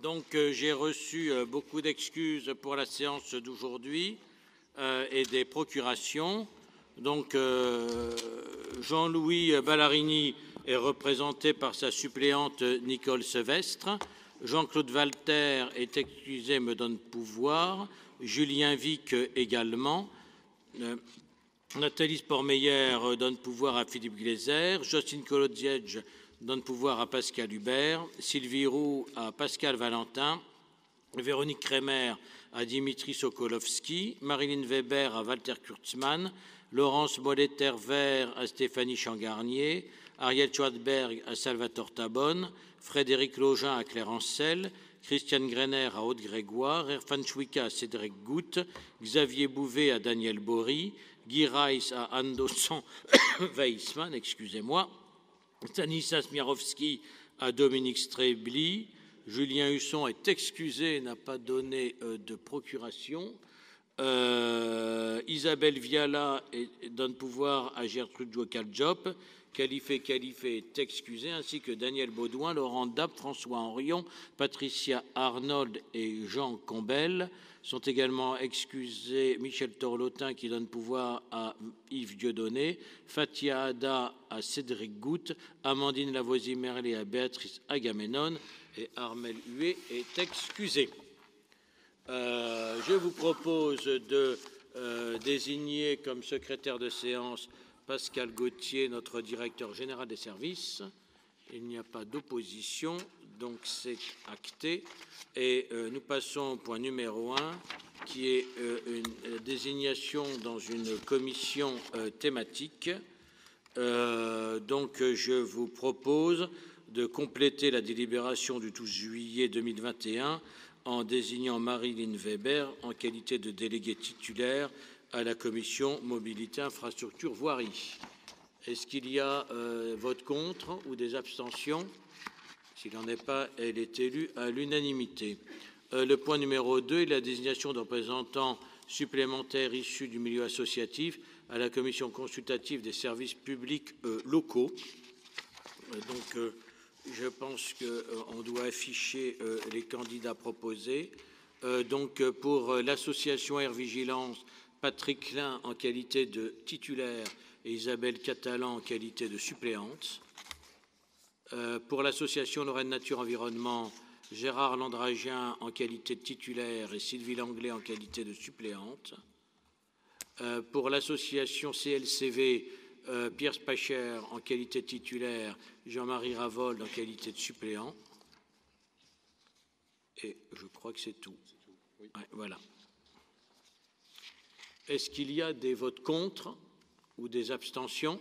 Donc, j'ai reçu beaucoup d'excuses pour la séance d'aujourd'hui et des procurations. Donc, Jean-Louis Ballarini est représenté par sa suppléante Nicole Sevestre. Jean-Claude Walter est excusé, me donne pouvoir. Julien Vic également. Nathalie Spormeyer donne pouvoir à Philippe Gleiser. Jocelyne Kolodziej donne pouvoir à Pascal Hubert. Sylvie Roux à Pascal Valentin. Véronique Kremer à Dimitri Sokolovski. Marilyn Weber à Walter Kurtzmann. Laurence Mollet-Tervert à Stéphanie Changarnier. Ariel Schwartzberg à Salvatore Tabonne. Frédéric Login à Claire Ancel. Christiane Greiner à Aude Grégoire. Erfan Chouika à Cédric Goutte. Xavier Bouvet à Daniel Bory. Guy Reiss à Anne-Dossan Weissmann, excusez-moi. Stanislas Miarowski à Dominique Strebli. Julien Husson est excusé, n'a pas donné de procuration. Isabelle Viala donne pouvoir à Gertrude Jocal-Diop. Califé est excusé, ainsi que Daniel Baudouin, Laurent Dapp, François Henrion, Patricia Arnold et Jean Combel. Sont également excusés Michel Torlotin qui donne pouvoir à Yves Dieudonné, Fatia Ada à Cédric Goutte, Amandine Lavoisier-Merlet à Béatrice Agamemnon et Armel Huet est excusé. Je vous propose de désigner comme secrétaire de séance Pascal Gauthier, notre directeur général des services. Il n'y a pas d'opposition, donc c'est acté. Et nous passons au point numéro 1, qui est une désignation dans une commission thématique. Donc je vous propose de compléter la délibération du 12 juillet 2021 en désignant Marilyn Weber en qualité de déléguée titulaire à la commission Mobilité, Infrastructure, Voirie. Est-ce qu'il y a vote contre ou des abstentions? S'il n'en est pas, elle est élue à l'unanimité. Le point numéro 2 est la désignation de représentants supplémentaires issus du milieu associatif à la commission consultative des services publics locaux. Donc, je pense qu'on doit afficher les candidats proposés. Donc, pour l'association Air Vigilance, Patrick Klein en qualité de titulaire et Isabelle Catalan en qualité de suppléante. Pour l'association Lorraine Nature Environnement, Gérard Landragien en qualité de titulaire et Sylvie Langlais en qualité de suppléante. Pour l'association CLCV, Pierre Spacher en qualité de titulaire, Jean-Marie Ravold en qualité de suppléant. Et je crois que c'est tout. Oui. Ouais, voilà. Est-ce qu'il y a des votes contre ou des abstentions?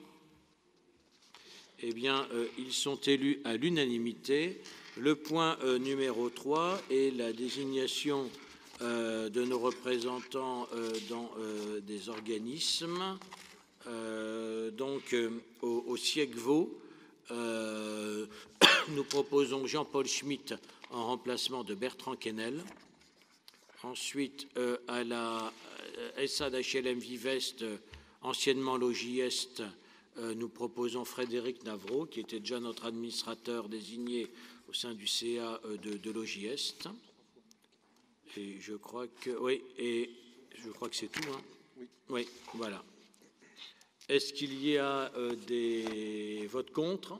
Eh bien, ils sont élus à l'unanimité. Le point numéro 3 est la désignation de nos représentants dans des organismes. Donc, au SIEGVO, nous proposons Jean-Paul Schmitt en remplacement de Bertrand Quesnel. Ensuite, à la SAD HLM Vivest, anciennement Logis-Est, nous proposons Frédéric Navreau, qui était déjà notre administrateur désigné au sein du CA de Logis-Est. Et je crois que oui, et je crois que c'est tout. Hein. Oui. Oui, voilà. Est-ce qu'il y a des votes contre,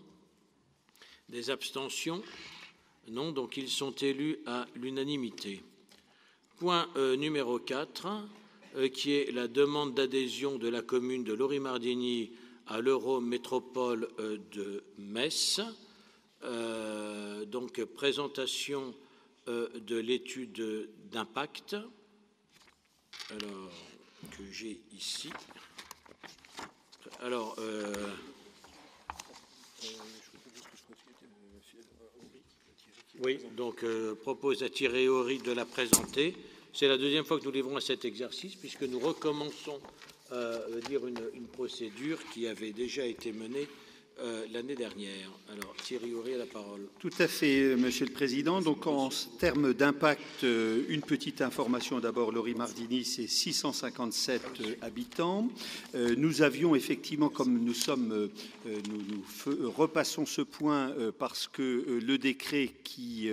des abstentions? Non, donc ils sont élus à l'unanimité. Point numéro 4, qui est la demande d'adhésion de la commune de Lori-Mardigny à l'Eurométropole de Metz. Donc, présentation de l'étude d'impact, alors, que j'ai ici. Alors, oui, donc propose à Thierry Horry de la présenter. C'est la deuxième fois que nous livrons à cet exercice, puisque nous recommençons une procédure qui avait déjà été menée l'année dernière. Alors, Thierry Aury a la parole. Tout à fait, Monsieur le Président. Donc, en termes d'impact, une petite information d'abord. Lori-Mardini, c'est 657 habitants. Nous avions effectivement, comme nous sommes, nous repassons ce point parce que le décret qui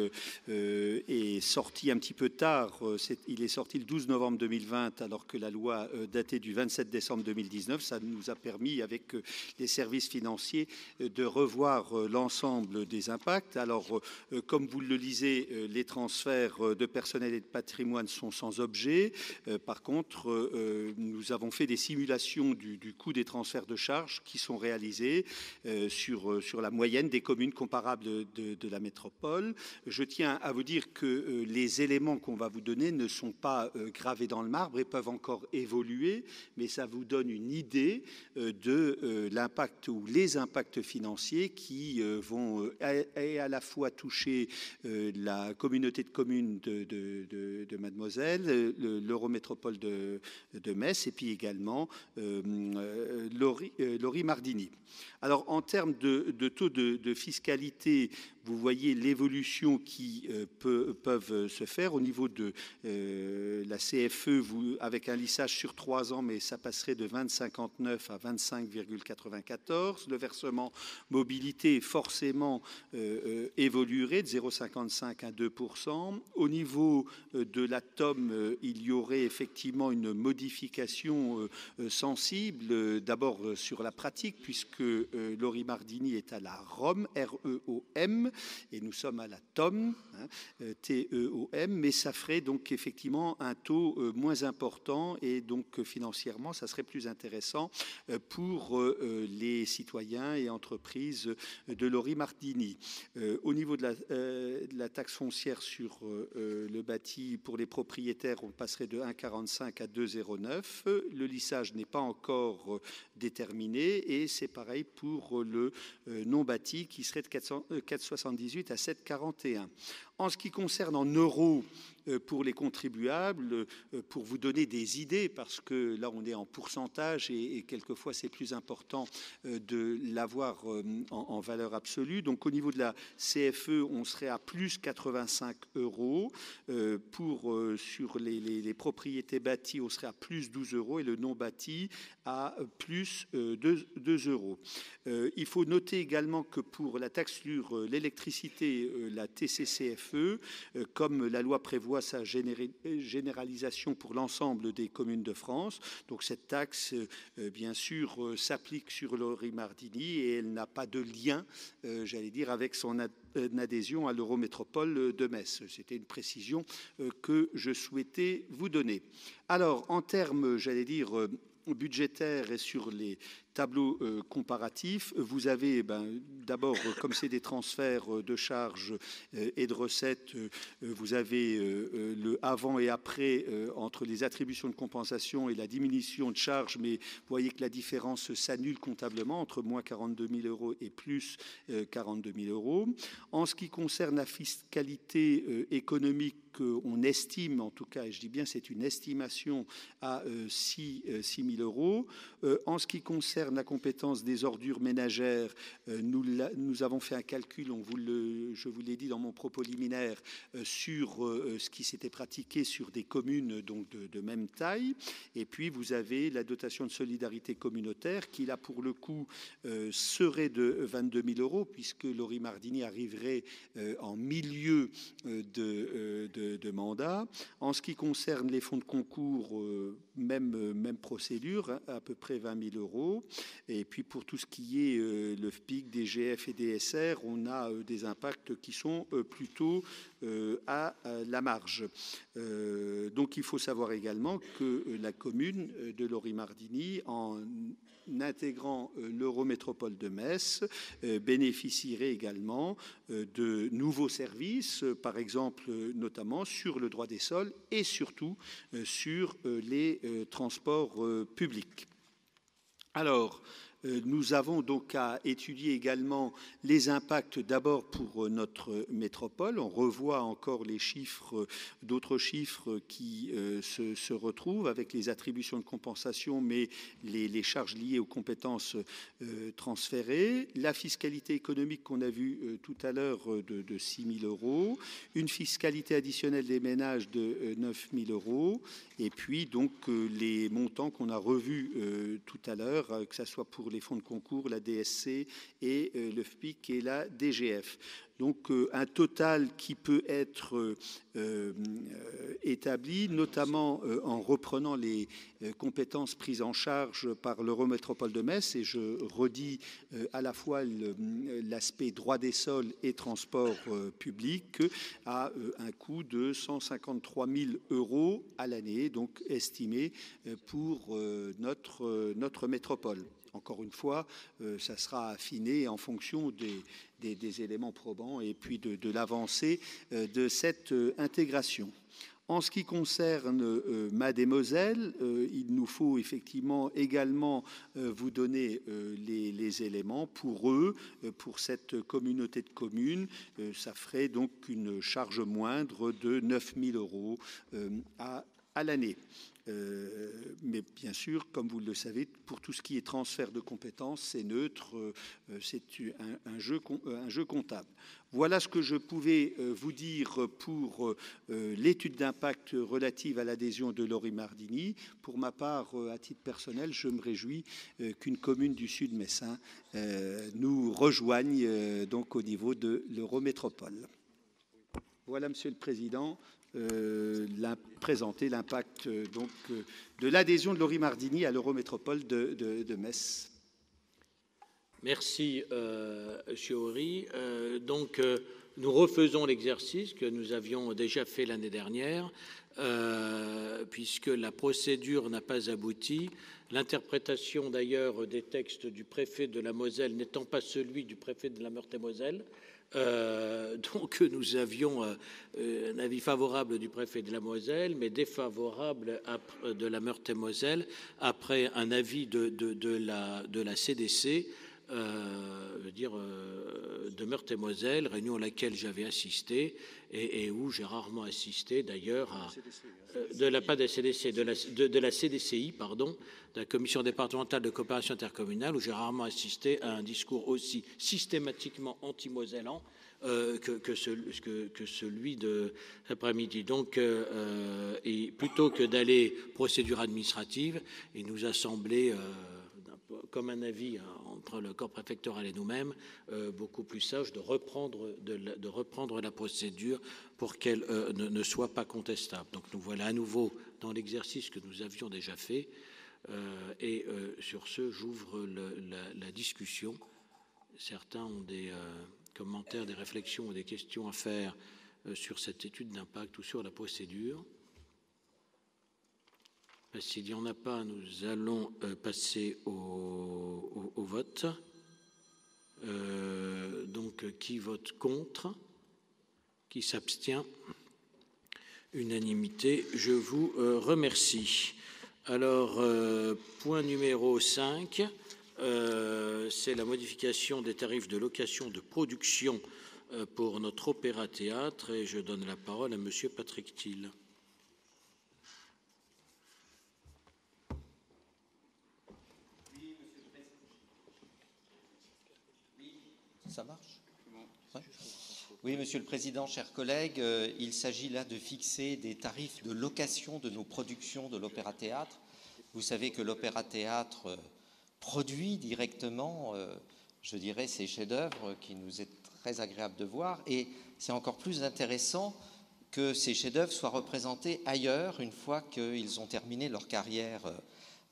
est sorti un petit peu tard, il est sorti le 12 novembre 2020, alors que la loi datait du 27 décembre 2019. Ça nous a permis, avec les services financiers, de revoir l'ensemble des impacts. Alors, comme vous le lisez, les transferts de personnel et de patrimoine sont sans objet. Par contre, nous avons fait des simulations du coût des transferts de charges qui sont réalisés sur la moyenne des communes comparables de la métropole. Je tiens à vous dire que les éléments qu'on va vous donner ne sont pas gravés dans le marbre et peuvent encore évoluer, mais ça vous donne une idée de l'impact ou les impacts financiers qui vont à la fois toucher la communauté de communes de Mademoiselle, l'Eurométropole de Metz et puis également Lori-Mardini. Alors, en termes de taux de fiscalité, vous voyez l'évolution qui peuvent se faire au niveau de la CFE, avec un lissage sur 3 ans, mais ça passerait de 20,59 à 25,94. Le versement mobilité forcément évoluerait de 0,55 à 2%. Au niveau de la TOM, il y aurait effectivement une modification sensible, d'abord sur la pratique, puisque Lori-Mardini est à la ROM, R-E-O-M, et nous sommes à la TOM, T-E-O-M, mais ça ferait donc effectivement un taux moins important et donc financièrement, ça serait plus intéressant pour les citoyens et entreprises de Lori-Mardini. Au niveau de la taxe foncière sur le bâti pour les propriétaires, on passerait de 1,45 à 2,09. Le lissage n'est pas encore déterminé et c'est pareil pour le non bâti qui serait de 4,78 à 7,41. En ce qui concerne en euros pour les contribuables, pour vous donner des idées, parce que là on est en pourcentage et quelquefois c'est plus important de l'avoir en valeur absolue. Donc au niveau de la CFE, on serait à plus 85 euros. Sur les propriétés bâties, on serait à plus 12 euros et le non bâti à plus 2 euros. Il faut noter également que pour la taxe sur l'électricité, la TCCFE, comme la loi prévoit sa généralisation pour l'ensemble des communes de France, donc cette taxe, bien sûr, s'applique sur Lori-Mardini et elle n'a pas de lien, j'allais dire, avec son adhésion à l'Eurométropole de Metz. C'était une précision que je souhaitais vous donner. Alors, en termes, j'allais dire, budgétaires et sur les tableaux comparatifs, vous avez d'abord, comme c'est des transferts de charges et de recettes, vous avez le avant et après entre les attributions de compensation et la diminution de charges, mais vous voyez que la différence s'annule comptablement entre moins 42 000 euros et plus 42 000 euros. En ce qui concerne la fiscalité économique, on estime, en tout cas, et je dis bien c'est une estimation, à 6 000 euros. En ce qui concerne la compétence des ordures ménagères, nous avons fait un calcul, je vous l'ai dit dans mon propos liminaire, sur ce qui s'était pratiqué sur des communes donc de même taille. Et puis vous avez la dotation de solidarité communautaire qui là pour le coup serait de 22 000 euros puisque Lori-Mardini arriverait en milieu de mandat. En ce qui concerne les fonds de concours, même procédure, à peu près 20 000 euros. Et puis pour tout ce qui est le FPIC, DGF et DSR, on a des impacts qui sont plutôt à la marge. Donc il faut savoir également que la commune de Lori-Mardini, en intégrant l'Eurométropole de Metz, bénéficierait également de nouveaux services, par exemple notamment sur le droit des sols et surtout sur les transports publics. Alors, Nous avons donc à étudier également les impacts d'abord pour notre métropole. On revoit encore les chiffres, d'autres chiffres qui se retrouvent avec les attributions de compensation, mais les charges liées aux compétences transférées. La fiscalité économique qu'on a vue tout à l'heure de 6 000 €, une fiscalité additionnelle des ménages de 9 000 €, et puis donc les montants qu'on a revus tout à l'heure, que ce soit pour les fonds de concours, la DSC et le FPIC et la DGF. Donc un total qui peut être établi, notamment en reprenant les compétences prises en charge par l'Eurométropole de Metz, et je redis à la fois l'aspect droit des sols et transport public, à un coût de 153 000 € à l'année, donc estimé pour notre métropole. Encore une fois, ça sera affiné en fonction des éléments probants et puis de l'avancée de cette intégration. En ce qui concerne Mademoiselle, il nous faut effectivement également vous donner les éléments pour eux, pour cette communauté de communes. Ça ferait donc une charge moindre de 9 000 € à l'année. Mais bien sûr, comme vous le savez, pour tout ce qui est transfert de compétences, c'est neutre, c'est un jeu comptable. Voilà ce que je pouvais vous dire pour l'étude d'impact relative à l'adhésion de Lori-Mardini. Pour ma part, à titre personnel, je me réjouis qu'une commune du Sud messin nous rejoigne donc au niveau de l'Eurométropole. Voilà, Monsieur le Président, présenter l'impact donc de l'adhésion de Lori-Mardini à l'Eurométropole de Metz. Merci, M. Horry. Donc, nous refaisons l'exercice que nous avions déjà fait l'année dernière, puisque la procédure n'a pas abouti. L'interprétation, d'ailleurs, des textes du préfet de la Moselle n'étant pas celui du préfet de la Meurthe-et-Moselle, donc nous avions un avis favorable du préfet de la Moselle, mais défavorable de la Meurthe-et-Moselle après un avis de la CDC, de Meurthe-et-Moselle, réunion à laquelle j'avais assisté et où j'ai rarement assisté d'ailleurs de la CDCI, pardon, de la Commission départementale de coopération intercommunale, où j'ai rarement assisté à un discours aussi systématiquement anti-mosellan que celui de l'après-midi. Donc, et plutôt que d'aller procédure administrative, il nous a semblé, comme un avis entre le corps préfectoral et nous-mêmes, beaucoup plus sage de reprendre la procédure pour qu'elle ne soit pas contestable. Donc nous voilà à nouveau dans l'exercice que nous avions déjà fait. Et sur ce, j'ouvre la discussion. Certains ont des commentaires, des réflexions ou des questions à faire sur cette étude d'impact ou sur la procédure. S'il n'y en a pas, nous allons passer au vote. Donc, qui vote contre? Qui s'abstient? Unanimité. Je vous remercie. Alors, point numéro 5, c'est la modification des tarifs de location de production pour notre opéra-théâtre, et je donne la parole à Monsieur Patrick Thiel. Ça marche ? Ouais. Oui, Monsieur le Président, chers collègues, il s'agit là de fixer des tarifs de location de nos productions de l'Opéra-Théâtre. Vous savez que l'Opéra-Théâtre produit directement, je dirais, ces chefs-d'œuvre qui nous est très agréable de voir, et c'est encore plus intéressant que ces chefs-d'œuvre soient représentés ailleurs une fois qu'ils ont terminé leur carrière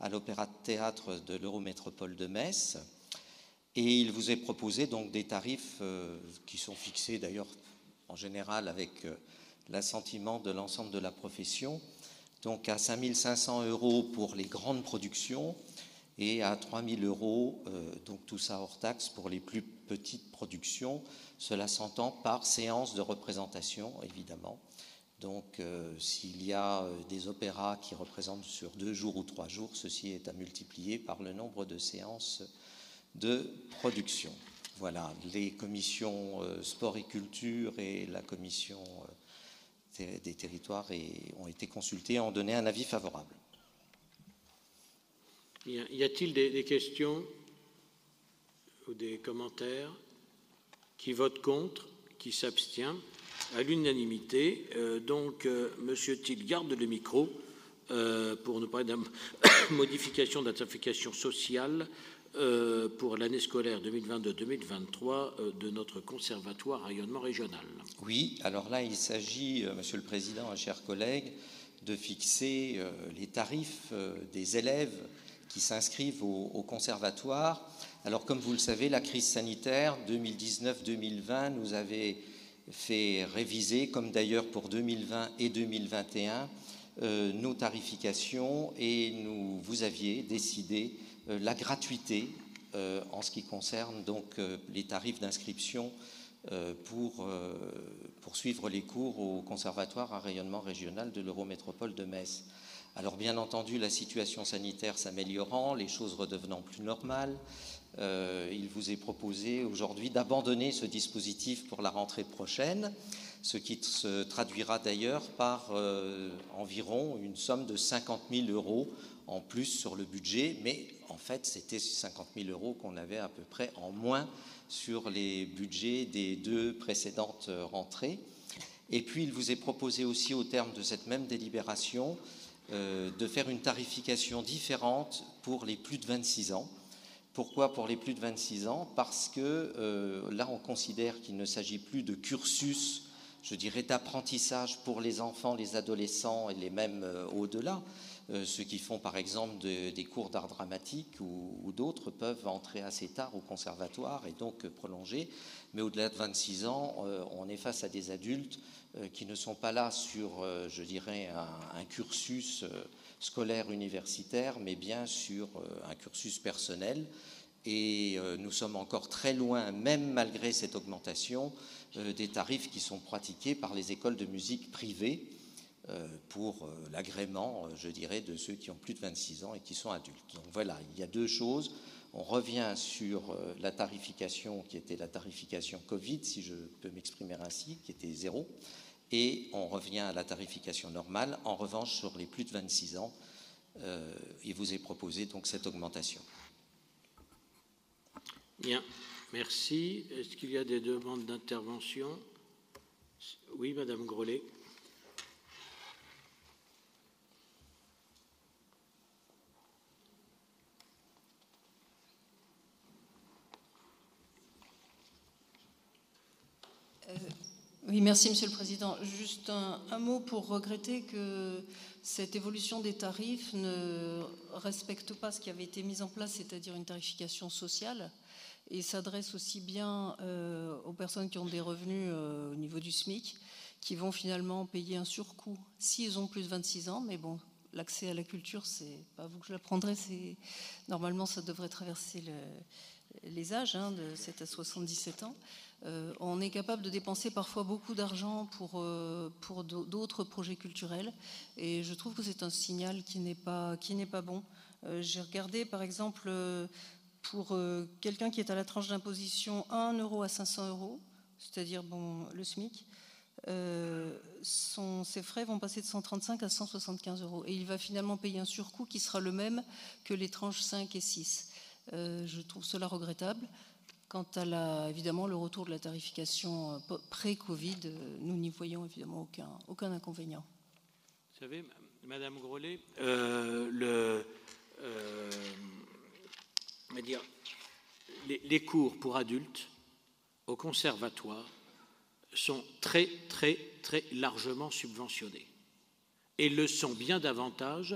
à l'Opéra-Théâtre de l'Eurométropole de Metz. Et il vous est proposé donc des tarifs qui sont fixés d'ailleurs en général avec l'assentiment de l'ensemble de la profession, donc à 5 500 € pour les grandes productions et à 3 000 €, donc tout ça hors taxe pour les plus petites productions. Cela s'entend par séance de représentation, évidemment. Donc s'il y a des opéras qui représentent sur 2 jours ou 3 jours, ceci est à multiplier par le nombre de séances de production. Voilà, les commissions sport et culture et la commission des territoires ont été consultées et ont donné un avis favorable. Y a-t-il des questions ou des commentaires? Qui vote contre? Qui s'abstient? À l'unanimité. Monsieur Thiel garde le micro pour nous parler de la modification de la tarification sociale pour l'année scolaire 2022-2023 de notre conservatoire rayonnement régional. Oui, alors là, il s'agit, Monsieur le Président, chers collègues, de fixer les tarifs des élèves qui s'inscrivent au conservatoire. Alors, comme vous le savez, la crise sanitaire 2019-2020 nous avait fait réviser, comme d'ailleurs pour 2020 et 2021, nos tarifications, et vous aviez décidé la gratuité en ce qui concerne donc les tarifs d'inscription pour suivre les cours au conservatoire à rayonnement régional de l'Eurométropole de Metz. Alors bien entendu, la situation sanitaire s'améliorant, les choses redevenant plus normales, il vous est proposé aujourd'hui d'abandonner ce dispositif pour la rentrée prochaine, ce qui se traduira d'ailleurs par environ une somme de 50 000 € en plus sur le budget, mais en fait c'était 50 000 € qu'on avait à peu près en moins sur les budgets des 2 précédentes rentrées. Et puis il vous est proposé aussi au terme de cette même délibération de faire une tarification différente pour les plus de 26 ans. Pourquoi pour les plus de 26 ans? Parce que là on considère qu'il ne s'agit plus de cursus, je dirais, d'apprentissage pour les enfants, les adolescents et les mêmes au-delà. Ceux qui font par exemple des cours d'art dramatique ou d'autres peuvent entrer assez tard au conservatoire et donc prolonger. Mais au-delà de 26 ans, on est face à des adultes qui ne sont pas là sur, je dirais, un cursus scolaire universitaire, mais bien sur un cursus personnel. Et nous sommes encore très loin, même malgré cette augmentation, des tarifs qui sont pratiqués par les écoles de musique privées pour l'agrément, je dirais, de ceux qui ont plus de 26 ans et qui sont adultes. Donc voilà, il y a 2 choses. On revient sur la tarification qui était la tarification Covid, si je peux m'exprimer ainsi, qui était 0, et on revient à la tarification normale. En revanche, sur les plus de 26 ans, il vous est proposé donc cette augmentation. Bien, merci. Est-ce qu'il y a des demandes d'intervention? Oui, Madame Grollet. Oui, merci Monsieur le Président. Juste un mot pour regretter que cette évolution des tarifs ne respecte pas ce qui avait été mis en place, c'est-à-dire une tarification sociale, et s'adresse aussi bien aux personnes qui ont des revenus au niveau du SMIC, qui vont finalement payer un surcoût s'ils ont plus de 26 ans, mais bon, l'accès à la culture, c'est pas vous que je l'apprendrai, normalement ça devrait traverser les âges, de 7 à 77 ans. On est capable de dépenser parfois beaucoup d'argent pour d'autres projets culturels, et je trouve que c'est un signal qui n'est pas bon. J'ai regardé par exemple pour quelqu'un qui est à la tranche d'imposition 1 € à 500 €, c'est-à-dire le SMIC, ses frais vont passer de 135 à 175 €, et il va finalement payer un surcoût qui sera le même que les tranches 5 et 6. Je trouve cela regrettable. Quant à évidemment le retour de la tarification pré-Covid, nous n'y voyons évidemment aucun inconvénient. Vous savez, Madame Grollet, les cours pour adultes au conservatoire sont très, très, très largement subventionnés. Et le sont bien davantage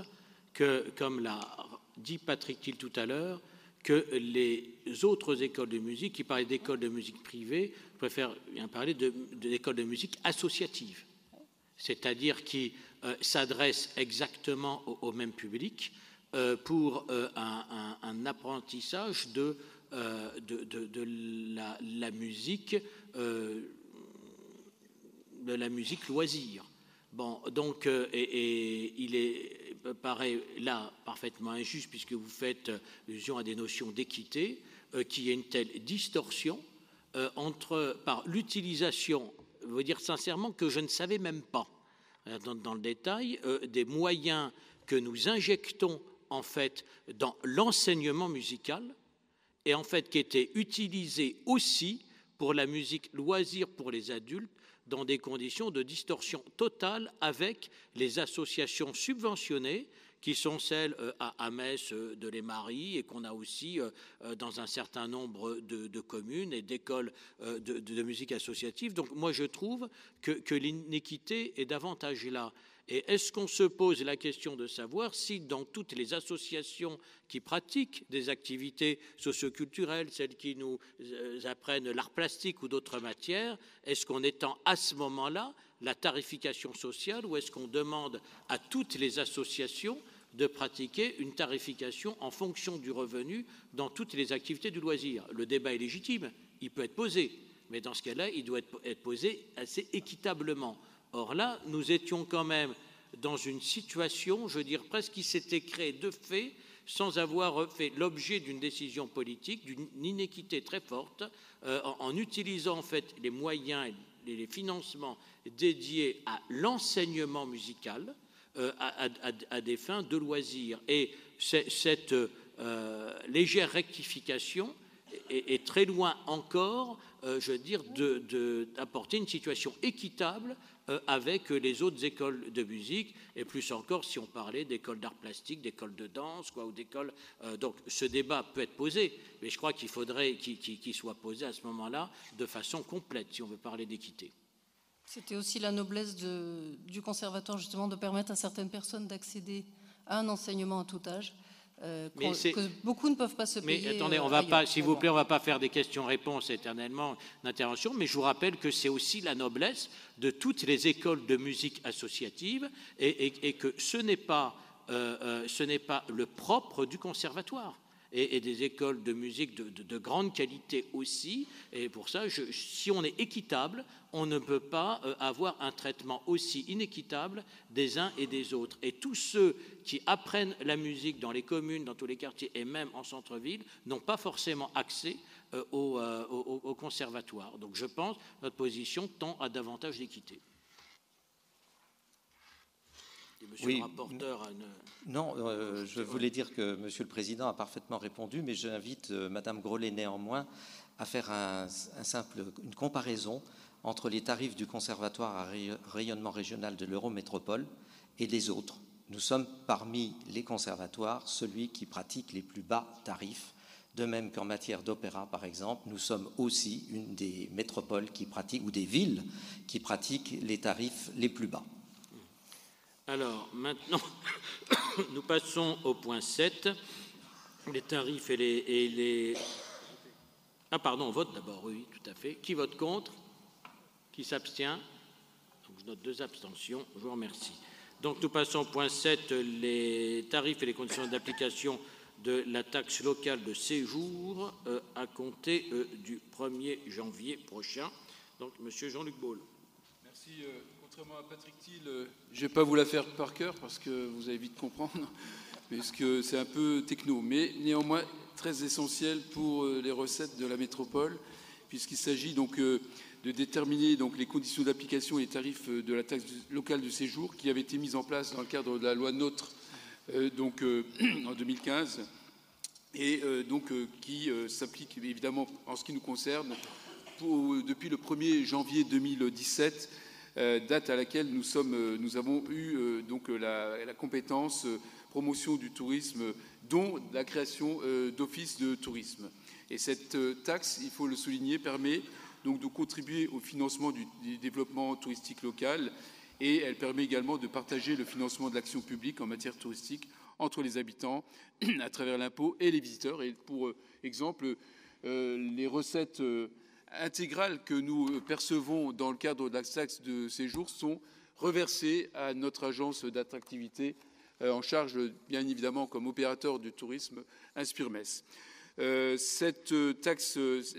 que, comme l'a dit Patrick Thiel tout à l'heure, que les autres écoles de musique, qui parlaient d'écoles de musique privées, je préfère bien parler d'écoles de musique associatives, c'est-à-dire qui s'adressent exactement au même public pour un apprentissage de la musique loisir. Bon, donc, il paraît là parfaitement injuste, puisque vous faites allusion à des notions d'équité. qu'il y ait une telle distorsion par l'utilisation, je veux dire sincèrement que je ne savais même pas, dans le détail, des moyens que nous injectons en fait dans l'enseignement musical et en fait qui étaient utilisés aussi pour la musique loisir pour les adultes dans des conditions de distorsion totale avec les associations subventionnées qui sont celles à Metz de l'Émarie et qu'on a aussi dans un certain nombre de communes et d'écoles de musique associative. Donc moi je trouve que l'inéquité est davantage là. Et est-ce qu'on se pose la question de savoir si dans toutes les associations qui pratiquent des activités socioculturelles, celles qui nous apprennent l'art plastique ou d'autres matières, est-ce qu'on étend à ce moment-là la tarification sociale ou est-ce qu'on demande à toutes les associations de pratiquer une tarification en fonction du revenu dans toutes les activités du loisir? Le débat est légitime, il peut être posé, mais dans ce cas-là, il doit être posé assez équitablement. Or là, nous étions quand même dans une situation, je veux dire, presque qui s'était créée de fait, sans avoir fait l'objet d'une décision politique, d'une inéquité très forte, en utilisant en fait les moyens et les financements dédiés à l'enseignement musical, à des fins de loisirs. Et cette légère rectification est très loin encore, je veux dire, d'apporter une situation équitable avec les autres écoles de musique, et plus encore si on parlait d'écoles d'art plastique, d'écoles de danse, ou d'écoles... donc ce débat peut être posé, mais je crois qu'il faudrait qu'il soit posé à ce moment-là de façon complète, si on veut parler d'équité. C'était aussi la noblesse du conservatoire, justement, de permettre à certaines personnes d'accéder à un enseignement à tout âge, que beaucoup ne peuvent pas se payer. Mais attendez, on va pas, s'il vous plaît, on ne va pas faire des questions-réponses éternellement d'intervention, mais je vous rappelle que c'est aussi la noblesse de toutes les écoles de musique associative et que ce n'est pas le propre du conservatoire. Et des écoles de musique de grande qualité aussi. Et pour ça, si on est équitable, on ne peut pas avoir un traitement aussi inéquitable des uns et des autres. Et tous ceux qui apprennent la musique dans les communes, dans tous les quartiers et même en centre-ville, n'ont pas forcément accès au conservatoire. Donc je pense que notre position tend à davantage d'équité. Monsieur le rapporteur, non, je voulais dire que Monsieur le Président a parfaitement répondu, mais j'invite Madame Grollet néanmoins à faire une comparaison entre les tarifs du Conservatoire à rayonnement régional de l'Eurométropole et les autres. Nous sommes parmi les conservatoires celui qui pratique les plus bas tarifs, de même qu'en matière d'opéra, par exemple, nous sommes aussi une des métropoles qui pratiquent, ou des villes qui pratiquent les tarifs les plus bas. Alors, maintenant, nous passons au point 7, les tarifs et les... Ah, pardon, on vote d'abord, oui, tout à fait. Qui vote contre? Qui s'abstient? Donc, je note 2 abstentions, je vous remercie. Donc, nous passons au point 7, les tarifs et les conditions d'application de la taxe locale de séjour à compter du 1er janvier prochain. Donc, Monsieur Jean-Luc Baule. Merci. Contrairement à Patrick Thiel, je ne vais pas vous la faire par cœur parce que vous allez vite comprendre, parce que c'est un peu techno, mais néanmoins très essentiel pour les recettes de la métropole, puisqu'il s'agit donc de déterminer donc les conditions d'application et les tarifs de la taxe locale de séjour qui avaient été mises en place dans le cadre de la loi NOTRe en 2015 et qui s'applique évidemment en ce qui nous concerne depuis le 1er janvier 2017. Date à laquelle nous avons eu la compétence promotion du tourisme, dont la création d'offices de tourisme. Et cette taxe, il faut le souligner, permet donc de contribuer au financement du développement touristique local et elle permet également de partager le financement de l'action publique en matière touristique entre les habitants à travers l'impôt et les visiteurs. Et pour exemple, les recettes intégrales que nous percevons dans le cadre de la taxe de séjour sont reversées à notre agence d'attractivité en charge, bien évidemment, comme opérateur du tourisme, Inspirmes. Cette taxe,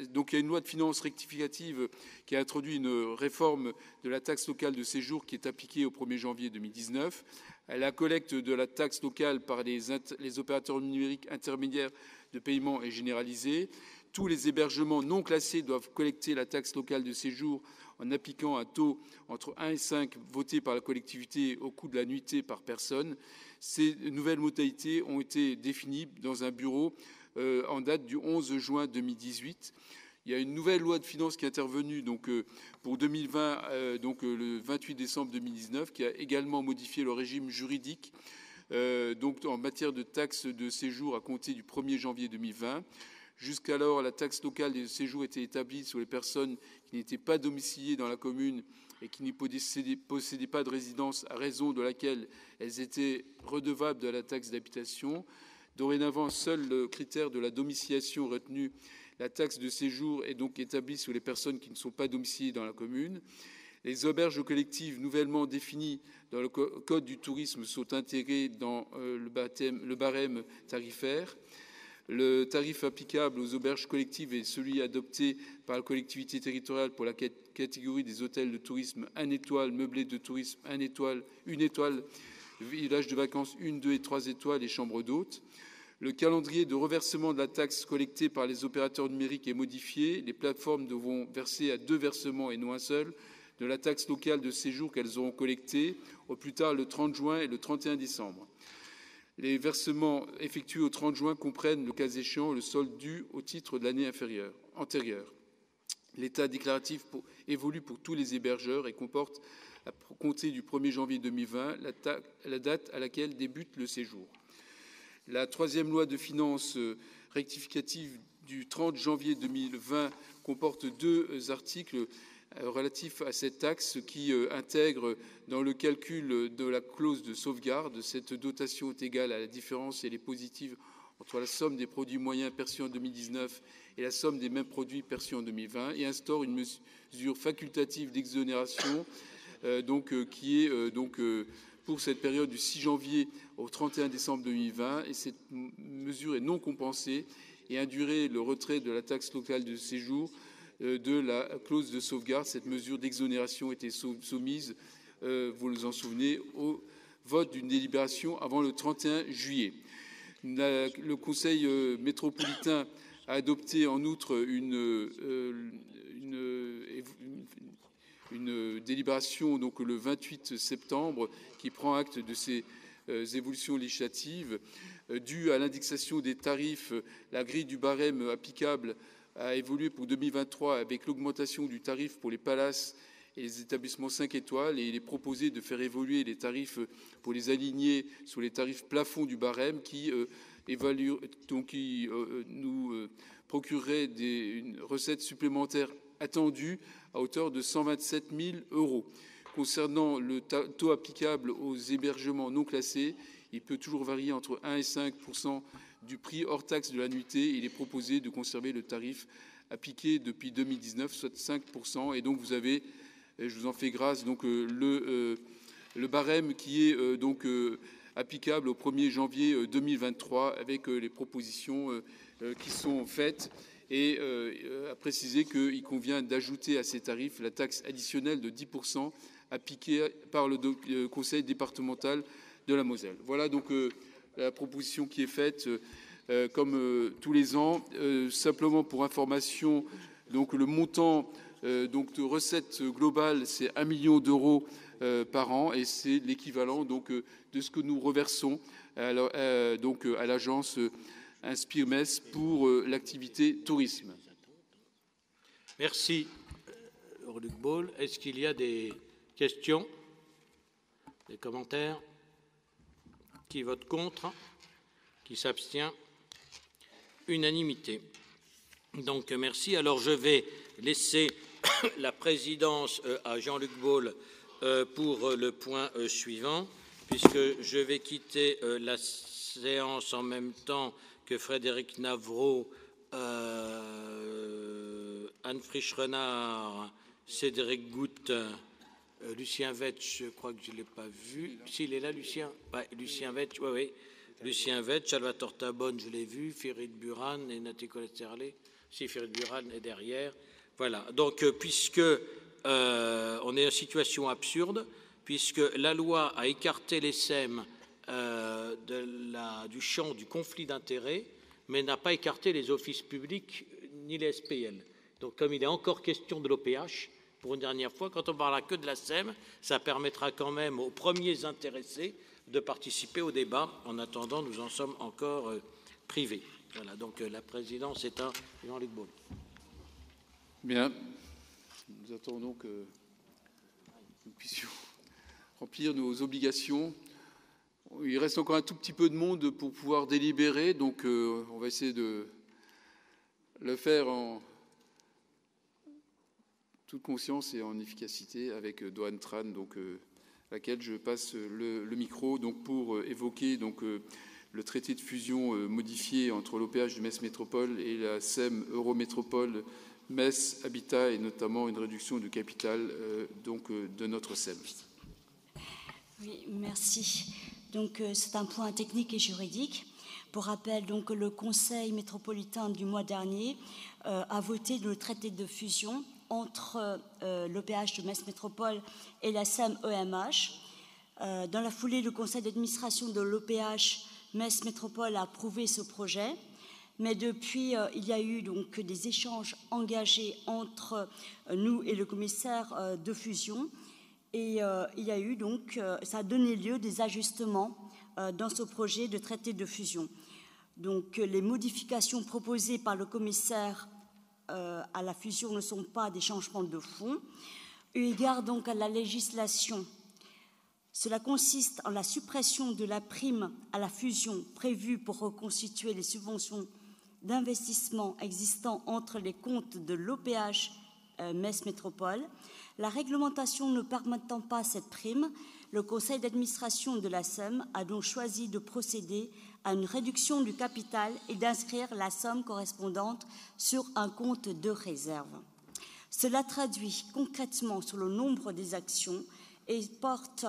donc il y a une loi de finances rectificative qui a introduit une réforme de la taxe locale de séjour qui est appliquée au 1er janvier 2019. La collecte de la taxe locale par les opérateurs numériques intermédiaires de paiement est généralisé. Tous les hébergements non classés doivent collecter la taxe locale de séjour en appliquant un taux entre 1 et 5 voté par la collectivité au coût de la nuitée par personne. Ces nouvelles modalités ont été définies dans un bureau en date du 11 juin 2018. Il y a une nouvelle loi de finances qui est intervenue pour 2020, le 28 décembre 2019, qui a également modifié le régime juridique en matière de taxe de séjour à compter du 1er janvier 2020. Jusqu'alors, la taxe locale de séjour était établie sur les personnes qui n'étaient pas domiciliées dans la commune et qui ne possédaient pas de résidence, à raison de laquelle elles étaient redevables de la taxe d'habitation. Dorénavant, seul le critère de la domiciliation retenu. La taxe de séjour est donc établie sur les personnes qui ne sont pas domiciliées dans la commune. Les auberges collectives nouvellement définies dans le Code du tourisme sont intégrées dans le barème tarifaire. Le tarif applicable aux auberges collectives est celui adopté par la collectivité territoriale pour la catégorie des hôtels de tourisme 1 étoile, meublés de tourisme 1 étoile, 1 étoile, village de vacances 1, 2 et 3 étoiles et chambres d'hôtes. Le calendrier de reversement de la taxe collectée par les opérateurs numériques est modifié. Les plateformes devront verser à 2 versements et non un seul de la taxe locale de séjour qu'elles auront collectée au plus tard le 30 juin et le 31 décembre. Les versements effectués au 30 juin comprennent, le cas échéant, le solde dû au titre de l'année antérieure. L'état déclaratif évolue pour tous les hébergeurs et comporte, à compter du 1er janvier 2020, la date à laquelle débute le séjour. La troisième loi de finances rectificative du 30 janvier 2020 comporte 2 articles relatifs à cette taxe qui intègrent dans le calcul de la clause de sauvegarde. Cette dotation est égale à la différence et elle est positive entre la somme des produits moyens perçus en 2019 et la somme des mêmes produits perçus en 2020 et instaure une mesure facultative d'exonération qui est pour cette période du 6 janvier au 31 décembre 2020 et cette mesure est non compensée et induirait le retrait de la taxe locale de séjour de la clause de sauvegarde. Cette mesure d'exonération était soumise, vous vous en souvenez, au vote d'une délibération avant le 31 juillet. Le Conseil métropolitain a adopté en outre une délibération le 28 septembre qui prend acte de ces évolutions législatives. Dû à l'indexation des tarifs, la grille du barème applicable a évolué pour 2023 avec l'augmentation du tarif pour les palaces et les établissements 5 étoiles et il est proposé de faire évoluer les tarifs pour les aligner sur les tarifs plafonds du barème qui nous procurerait une recette supplémentaire attendue à hauteur de 127 000 €. Concernant le taux applicable aux hébergements non classés, il peut toujours varier entre 1 et 5% du prix hors taxe de la nuitée. Il est proposé de conserver le tarif appliqué depuis 2019, soit 5%. Et donc vous avez, je vous en fais grâce, le barème qui est applicable au 1er janvier 2023 avec les propositions qui sont faites. Et à préciser qu'il convient d'ajouter à ces tarifs la taxe additionnelle de 10% appliquée par le conseil départemental de la Moselle. Voilà donc la proposition qui est faite comme tous les ans. Simplement pour information, le montant de recettes globales, c'est 1 million d'euros par an et c'est l'équivalent de ce que nous reversons à l'agence Inspire-Metz pour l'activité tourisme. Merci, Luc Baul. Est-ce qu'il y a des questions, des commentaires? Qui vote contre? Qui s'abstient? Unanimité. Donc, merci. Alors, je vais laisser la présidence à Jean-Luc Baul pour le point suivant, puisque je vais quitter la séance en même temps que Frédéric Navreau, Anne Frisch-Renard, Cédric Goutte, Lucien Vetch, je crois que je ne l'ai pas vu. S'il est là, Lucien? Ouais, Lucien Vetch, oui. Lucien Vetch, Salvatore Tabonne, je l'ai vu, Ferid Buran et Nathalie Collet-Sterlet. Si, Ferid Buran est derrière. Voilà. Donc, puisque on est en situation absurde, puisque la loi a écarté les SEM du champ du conflit d'intérêts, mais n'a pas écarté les offices publics ni les SPL. Donc, comme il est encore question de l'OPH, pour une dernière fois, quand on ne parlera que de la SEM, ça permettra quand même aux premiers intéressés de participer au débat. En attendant, nous en sommes encore privés. Voilà, donc la présidence est à Jean-Luc Baulou. Bien. Nous attendons que nous puissions remplir nos obligations. Il reste encore un tout petit peu de monde pour pouvoir délibérer, donc on va essayer de le faire en toute conscience et en efficacité avec Doan Tran, donc à laquelle je passe le micro, donc pour évoquer donc le traité de fusion modifié entre l'OPH de Metz Métropole et la SEM Eurométropole Metz Habitat, et notamment une réduction du capital donc de notre SEM. Oui, merci. Donc c'est un point technique et juridique. Pour rappel, donc le Conseil métropolitain du mois dernier a voté le traité de fusion entre l'OPH de Metz Métropole et la SEM EMH. Dans la foulée, le Conseil d'administration de l'OPH Metz Métropole a approuvé ce projet. Mais depuis, il y a eu donc des échanges engagés entre nous et le commissaire de fusion. Et il y a eu donc, ça a donné lieu à des ajustements dans ce projet de traité de fusion. Donc les modifications proposées par le commissaire à la fusion ne sont pas des changements de fond. Eu égard donc à la législation, cela consiste en la suppression de la prime à la fusion prévue pour reconstituer les subventions d'investissement existant entre les comptes de l'OPH Metz Métropole. La réglementation ne permettant pas cette prime, le conseil d'administration de la SEM a donc choisi de procéder à une réduction du capital et d'inscrire la somme correspondante sur un compte de réserve. Cela traduit concrètement sur le nombre des actions et porte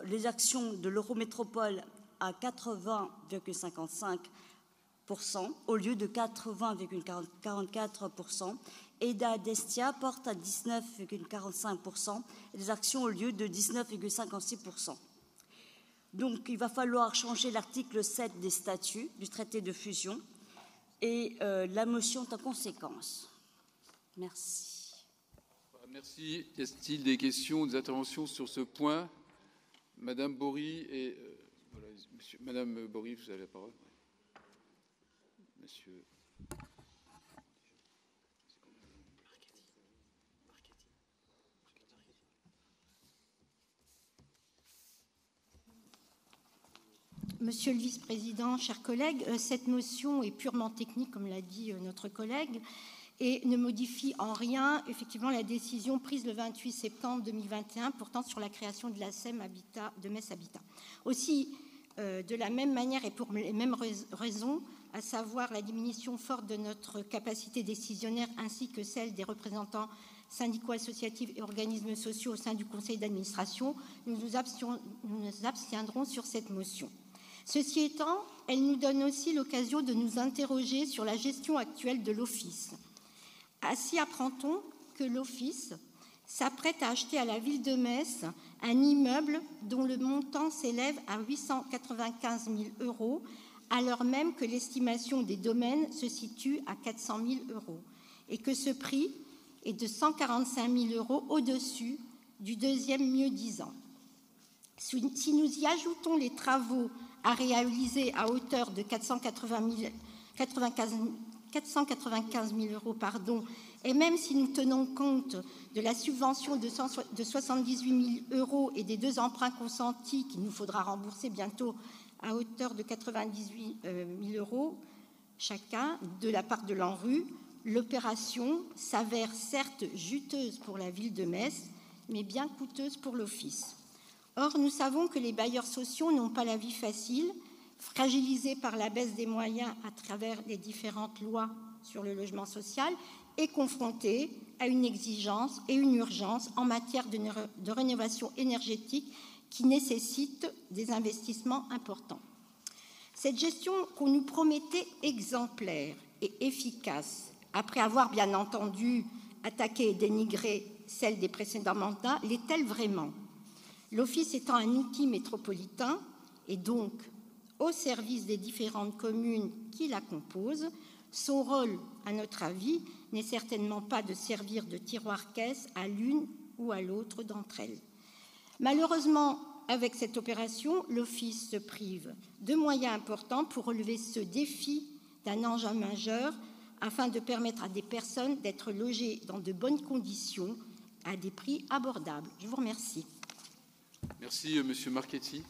les actions de l'Eurométropole à 80,55% au lieu de 80,44%, et d'Adestia porte à 19,45% et les actions au lieu de 19,56%. Donc il va falloir changer l'article 7 des statuts du traité de fusion et la motion est en conséquence. Merci. Merci. Y a-t-il des questions, des interventions sur ce point? Madame Bory et voilà, monsieur, Madame Bory, vous avez la parole. Monsieur. Monsieur le vice-président, chers collègues, cette motion est purement technique, comme l'a dit notre collègue, et ne modifie en rien, effectivement, la décision prise le 28 septembre 2021 portant sur la création de la SEM Habitat, de Metz Habitat. Aussi, de la même manière et pour les mêmes raisons, à savoir la diminution forte de notre capacité décisionnaire ainsi que celle des représentants syndicaux, associatifs et organismes sociaux au sein du conseil d'administration, nous nous abstiendrons sur cette motion. Ceci étant, elle nous donne aussi l'occasion de nous interroger sur la gestion actuelle de l'Office. Ainsi apprend-on que l'Office s'apprête à acheter à la ville de Metz un immeuble dont le montant s'élève à 895 000 €, alors même que l'estimation des domaines se situe à 400 000 € et que ce prix est de 145 000 € au-dessus du deuxième mieux-disant. Si nous y ajoutons les travaux à réaliser à hauteur de 495 000 €, et même si nous tenons compte de la subvention de 78 000 € et des 2 emprunts consentis qu'il nous faudra rembourser bientôt à hauteur de 98 000 € chacun de la part de l'ANRU, l'opération s'avère certes juteuse pour la ville de Metz, mais bien coûteuse pour l'Office. Or, nous savons que les bailleurs sociaux n'ont pas la vie facile, fragilisés par la baisse des moyens à travers les différentes lois sur le logement social et confrontés à une exigence et une urgence en matière de rénovation énergétique qui nécessite des investissements importants. Cette gestion qu'on nous promettait exemplaire et efficace, après avoir bien entendu attaqué et dénigré celle des précédents mandats, l'est-elle vraiment ? L'Office étant un outil métropolitain et donc au service des différentes communes qui la composent. Son rôle, à notre avis, n'est certainement pas de servir de tiroir-caisse à l'une ou à l'autre d'entre elles. Malheureusement, avec cette opération, l'Office se prive de moyens importants pour relever ce défi d'un enjeu majeur afin de permettre à des personnes d'être logées dans de bonnes conditions à des prix abordables. Je vous remercie. Merci, Monsieur Marchetti.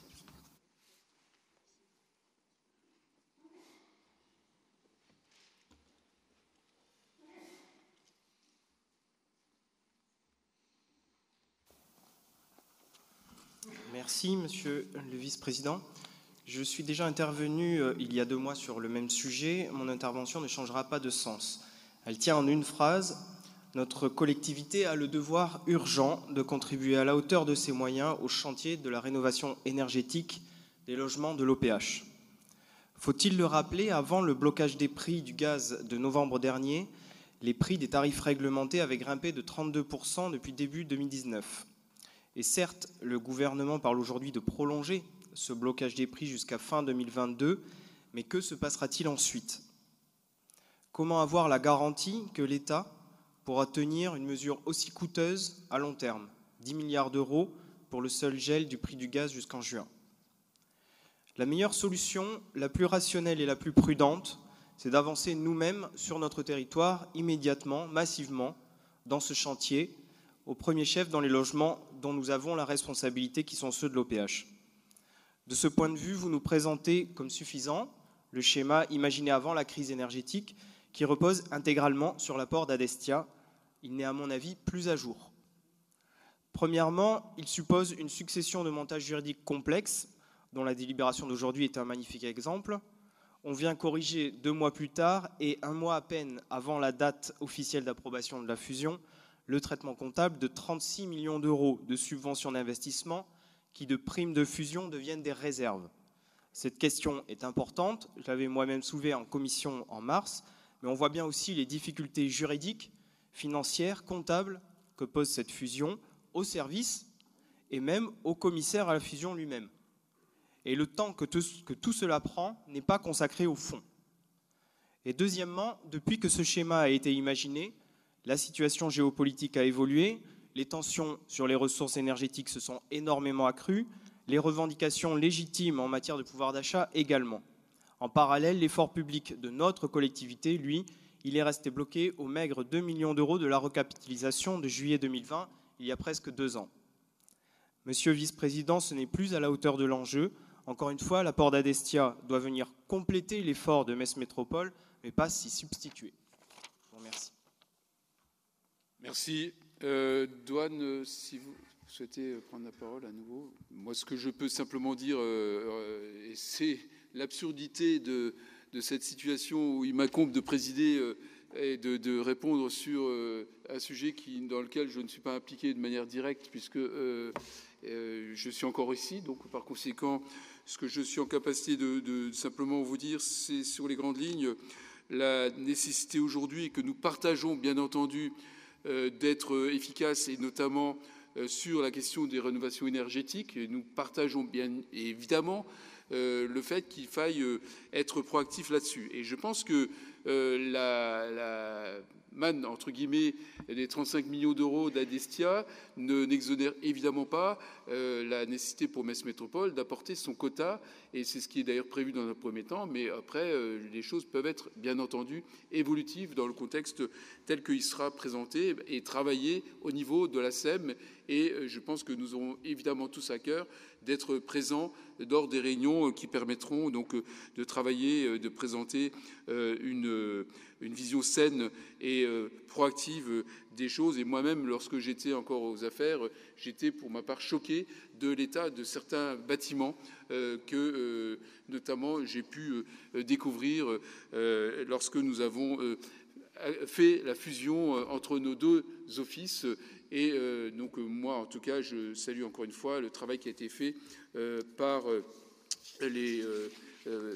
Merci, Monsieur le Vice-président. Je suis déjà intervenu il y a 2 mois sur le même sujet. Mon intervention ne changera pas de sens. Elle tient en une phrase. Notre collectivité a le devoir urgent de contribuer à la hauteur de ses moyens au chantier de la rénovation énergétique des logements de l'OPH. Faut-il le rappeler, avant le blocage des prix du gaz de novembre dernier, les prix des tarifs réglementés avaient grimpé de 32% depuis début 2019. Et certes, le gouvernement parle aujourd'hui de prolonger ce blocage des prix jusqu'à fin 2022, mais que se passera-t-il ensuite? Comment avoir la garantie que l'État pourra tenir une mesure aussi coûteuse à long terme, 10 milliards d'euros pour le seul gel du prix du gaz jusqu'en juin? La meilleure solution, la plus rationnelle et la plus prudente, c'est d'avancer nous-mêmes sur notre territoire immédiatement, massivement, dans ce chantier, au premier chef dans les logements dont nous avons la responsabilité, qui sont ceux de l'OPH. De ce point de vue, vous nous présentez comme suffisant le schéma imaginé avant la crise énergétique, qui repose intégralement sur l'apport d'Adestia. Il n'est à mon avis plus à jour. Premièrement, il suppose une succession de montages juridiques complexes, dont la délibération d'aujourd'hui est un magnifique exemple. On vient corriger 2 mois plus tard et 1 mois à peine avant la date officielle d'approbation de la fusion, le traitement comptable de 36 millions d'euros de subventions d'investissement qui, de primes de fusion, deviennent des réserves. Cette question est importante, je l'avais moi-même soulevée en commission en mars, mais on voit bien aussi les difficultés juridiques, financières, comptables que pose cette fusion au service et même au commissaire à la fusion lui-même. Et le temps que tout cela prend n'est pas consacré au fond. Et deuxièmement, depuis que ce schéma a été imaginé, la situation géopolitique a évolué, les tensions sur les ressources énergétiques se sont énormément accrues, les revendications légitimes en matière de pouvoir d'achat également. En parallèle, l'effort public de notre collectivité, lui, il est resté bloqué aux maigres 2 millions d'euros de la recapitalisation de juillet 2020, il y a presque 2 ans. Monsieur le vice-président, ce n'est plus à la hauteur de l'enjeu. Encore une fois, l'apport d'Adestia doit venir compléter l'effort de Metz Métropole, mais pas s'y substituer. Je vous remercie. Merci. Douane, si vous souhaitez prendre la parole à nouveau. Moi, ce que je peux simplement dire, et c'est l'absurdité de cette situation où il m'incombe de présider et de répondre sur un sujet dans lequel je ne suis pas impliqué de manière directe, puisque je suis encore ici. Donc, par conséquent, ce que je suis en capacité de simplement vous dire, c'est sur les grandes lignes la nécessité aujourd'hui, que nous partageons bien entendu, d'être efficace, et notamment sur la question des rénovations énergétiques. Et nous partageons bien évidemment le fait qu'il faille être proactif là-dessus. Et je pense que la manne, entre guillemets, des 35 millions d'euros d'Adestia n'exonère évidemment pas la nécessité pour Metz Métropole d'apporter son quota, et c'est ce qui est d'ailleurs prévu dans un premier temps, mais après, les choses peuvent être bien entendu évolutives dans le contexte tel qu'il sera présenté et travaillé au niveau de la SEM, et je pense que nous aurons évidemment tous à cœur d'être présents lors des réunions qui permettront donc de travailler, de présenter une vision saine et proactive des choses. Et moi-même, lorsque j'étais encore aux affaires, j'étais pour ma part choqué de l'état de certains bâtiments que notamment j'ai pu découvrir lorsque nous avons fait la fusion entre nos 2 offices. Et donc moi, en tout cas, je salue encore une fois le travail qui a été fait par les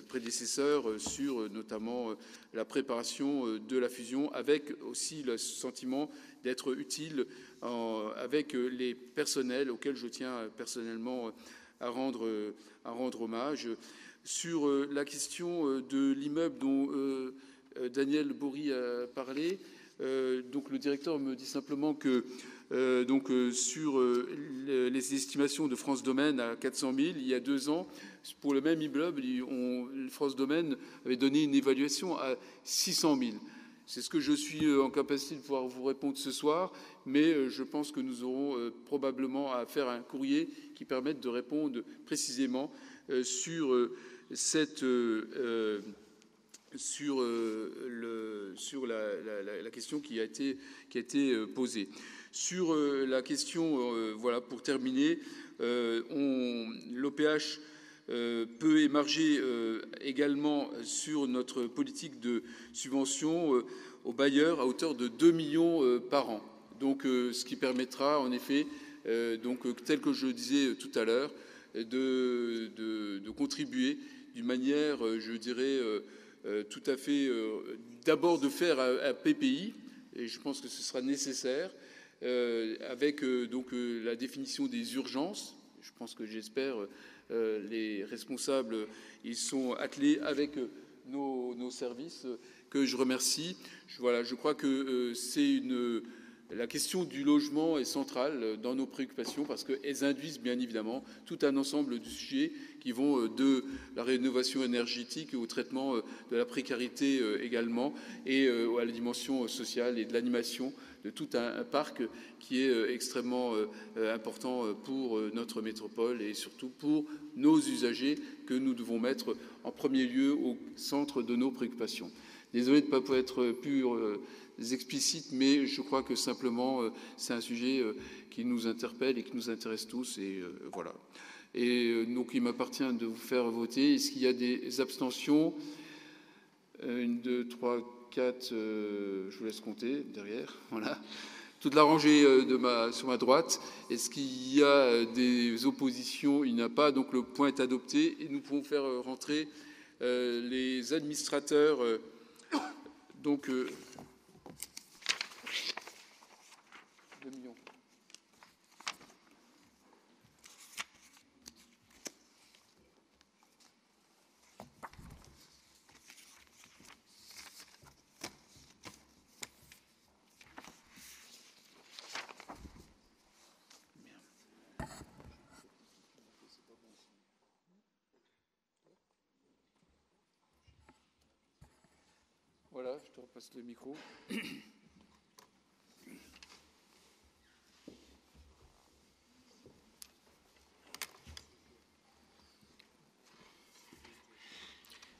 prédécesseurs sur notamment la préparation de la fusion, avec aussi le sentiment d'être utile avec les personnels auxquels je tiens personnellement à rendre hommage. Sur la question de l'immeuble dont Daniel Bory a parlé, donc le directeur me dit simplement que sur les estimations de France Domaine à 400 000, il y a 2 ans, pour le même immeuble, France Domaine avait donné une évaluation à 600 000. C'est ce que je suis en capacité de pouvoir vous répondre ce soir, mais je pense que nous aurons probablement à faire un courrier qui permette de répondre précisément sur la question qui a été posée. Sur la question, voilà, pour terminer, l'OPH peut émarger également sur notre politique de subvention aux bailleurs à hauteur de 2 millions par an. Donc, ce qui permettra, en effet, tel que je disais tout à l'heure, de contribuer d'une manière, je dirais, tout à fait, d'abord de faire un PPI, et je pense que ce sera nécessaire, avec la définition des urgences. Je pense que j'espère les responsables, ils sont attelés avec nos services que je remercie. Voilà, je crois que la question du logement est centrale dans nos préoccupations parce qu'elles induisent bien évidemment tout un ensemble de sujets qui vont de la rénovation énergétique au traitement de la précarité également et à la dimension sociale et de l'animation de tout un parc qui est extrêmement important pour notre métropole et surtout pour nos usagers que nous devons mettre en premier lieu au centre de nos préoccupations. Désolé de ne pas être plus explicite, mais je crois que simplement c'est un sujet qui nous interpelle et qui nous intéresse tous et voilà. Et donc il m'appartient de vous faire voter. Est-ce qu'il y a des abstentions? 1, 2, 3, 4, je vous laisse compter derrière, voilà. Toute la rangée sur ma droite. Est-ce qu'il y a des oppositions? Il n'y en a pas, donc le point est adopté et nous pouvons faire rentrer les administrateurs. Donc, 2 millions. Voilà, je te repasse le micro.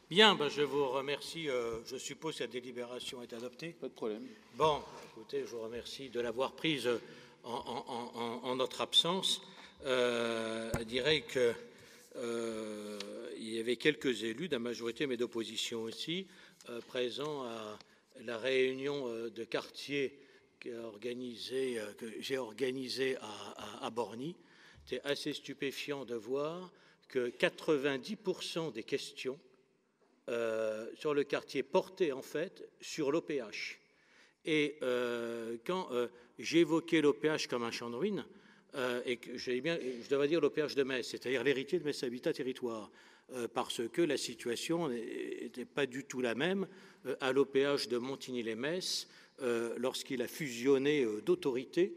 Bien, je vous remercie. Je suppose que la délibération est adoptée. Pas de problème. Bon, écoutez, je vous remercie de l'avoir prise en notre absence. Je dirais que il y avait quelques élus de la majorité, mais d'opposition aussi, présents à la réunion de quartier que j'ai organisée à Borny. C'était assez stupéfiant de voir que 90% des questions sur le quartier portaient en fait sur l'OPH. Et quand j'évoquais l'OPH comme un champ de ruines, et que je devrais dire l'OPH de Metz, c'est-à-dire l'héritier de Metz Habitat Territoire, parce que la situation n'était pas du tout la même à l'OPH de Montigny-les-Metz lorsqu'il a fusionné d'autorité,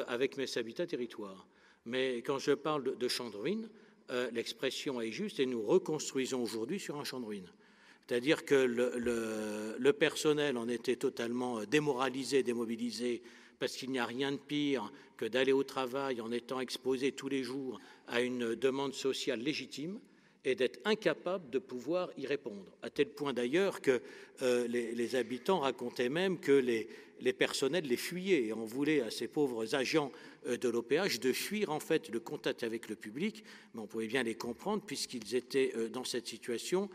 avec Metz Habitat Territoire. Mais quand je parle de champ de ruines, l'expression est juste et nous reconstruisons aujourd'hui sur un champ de ruines. C'est-à-dire que le personnel en était totalement démoralisé, démobilisé, parce qu'il n'y a rien de pire que d'aller au travail en étant exposé tous les jours à une demande sociale légitime et d'être incapable de pouvoir y répondre. À tel point d'ailleurs que les habitants racontaient même que les personnels les fuyaient et on voulait à ces pauvres agents de l'OPH de fuir en fait le contact avec le public, mais on pouvait bien les comprendre puisqu'ils étaient dans cette situation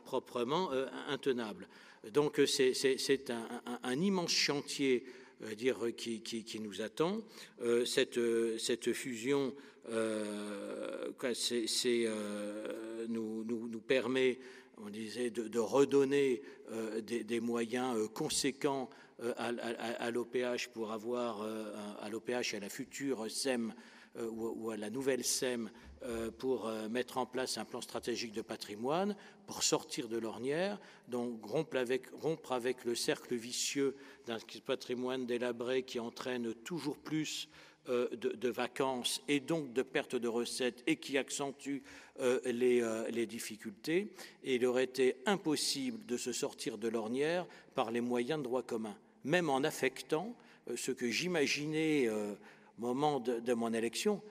proprement intenable. Donc c'est un immense chantier qui nous attend. Cette fusion nous permet, on disait, de redonner des moyens conséquents à l'OPH pour avoir à l'OPH et à la future SEM ou à la nouvelle SEM pour mettre en place un plan stratégique de patrimoine, pour sortir de l'ornière, donc rompre avec le cercle vicieux d'un patrimoine délabré qui entraîne toujours plus de vacances et donc de perte de recettes et qui accentue les difficultés. Et il aurait été impossible de se sortir de l'ornière par les moyens de droit commun, même en affectant ce que j'imaginais au moment de mon élection,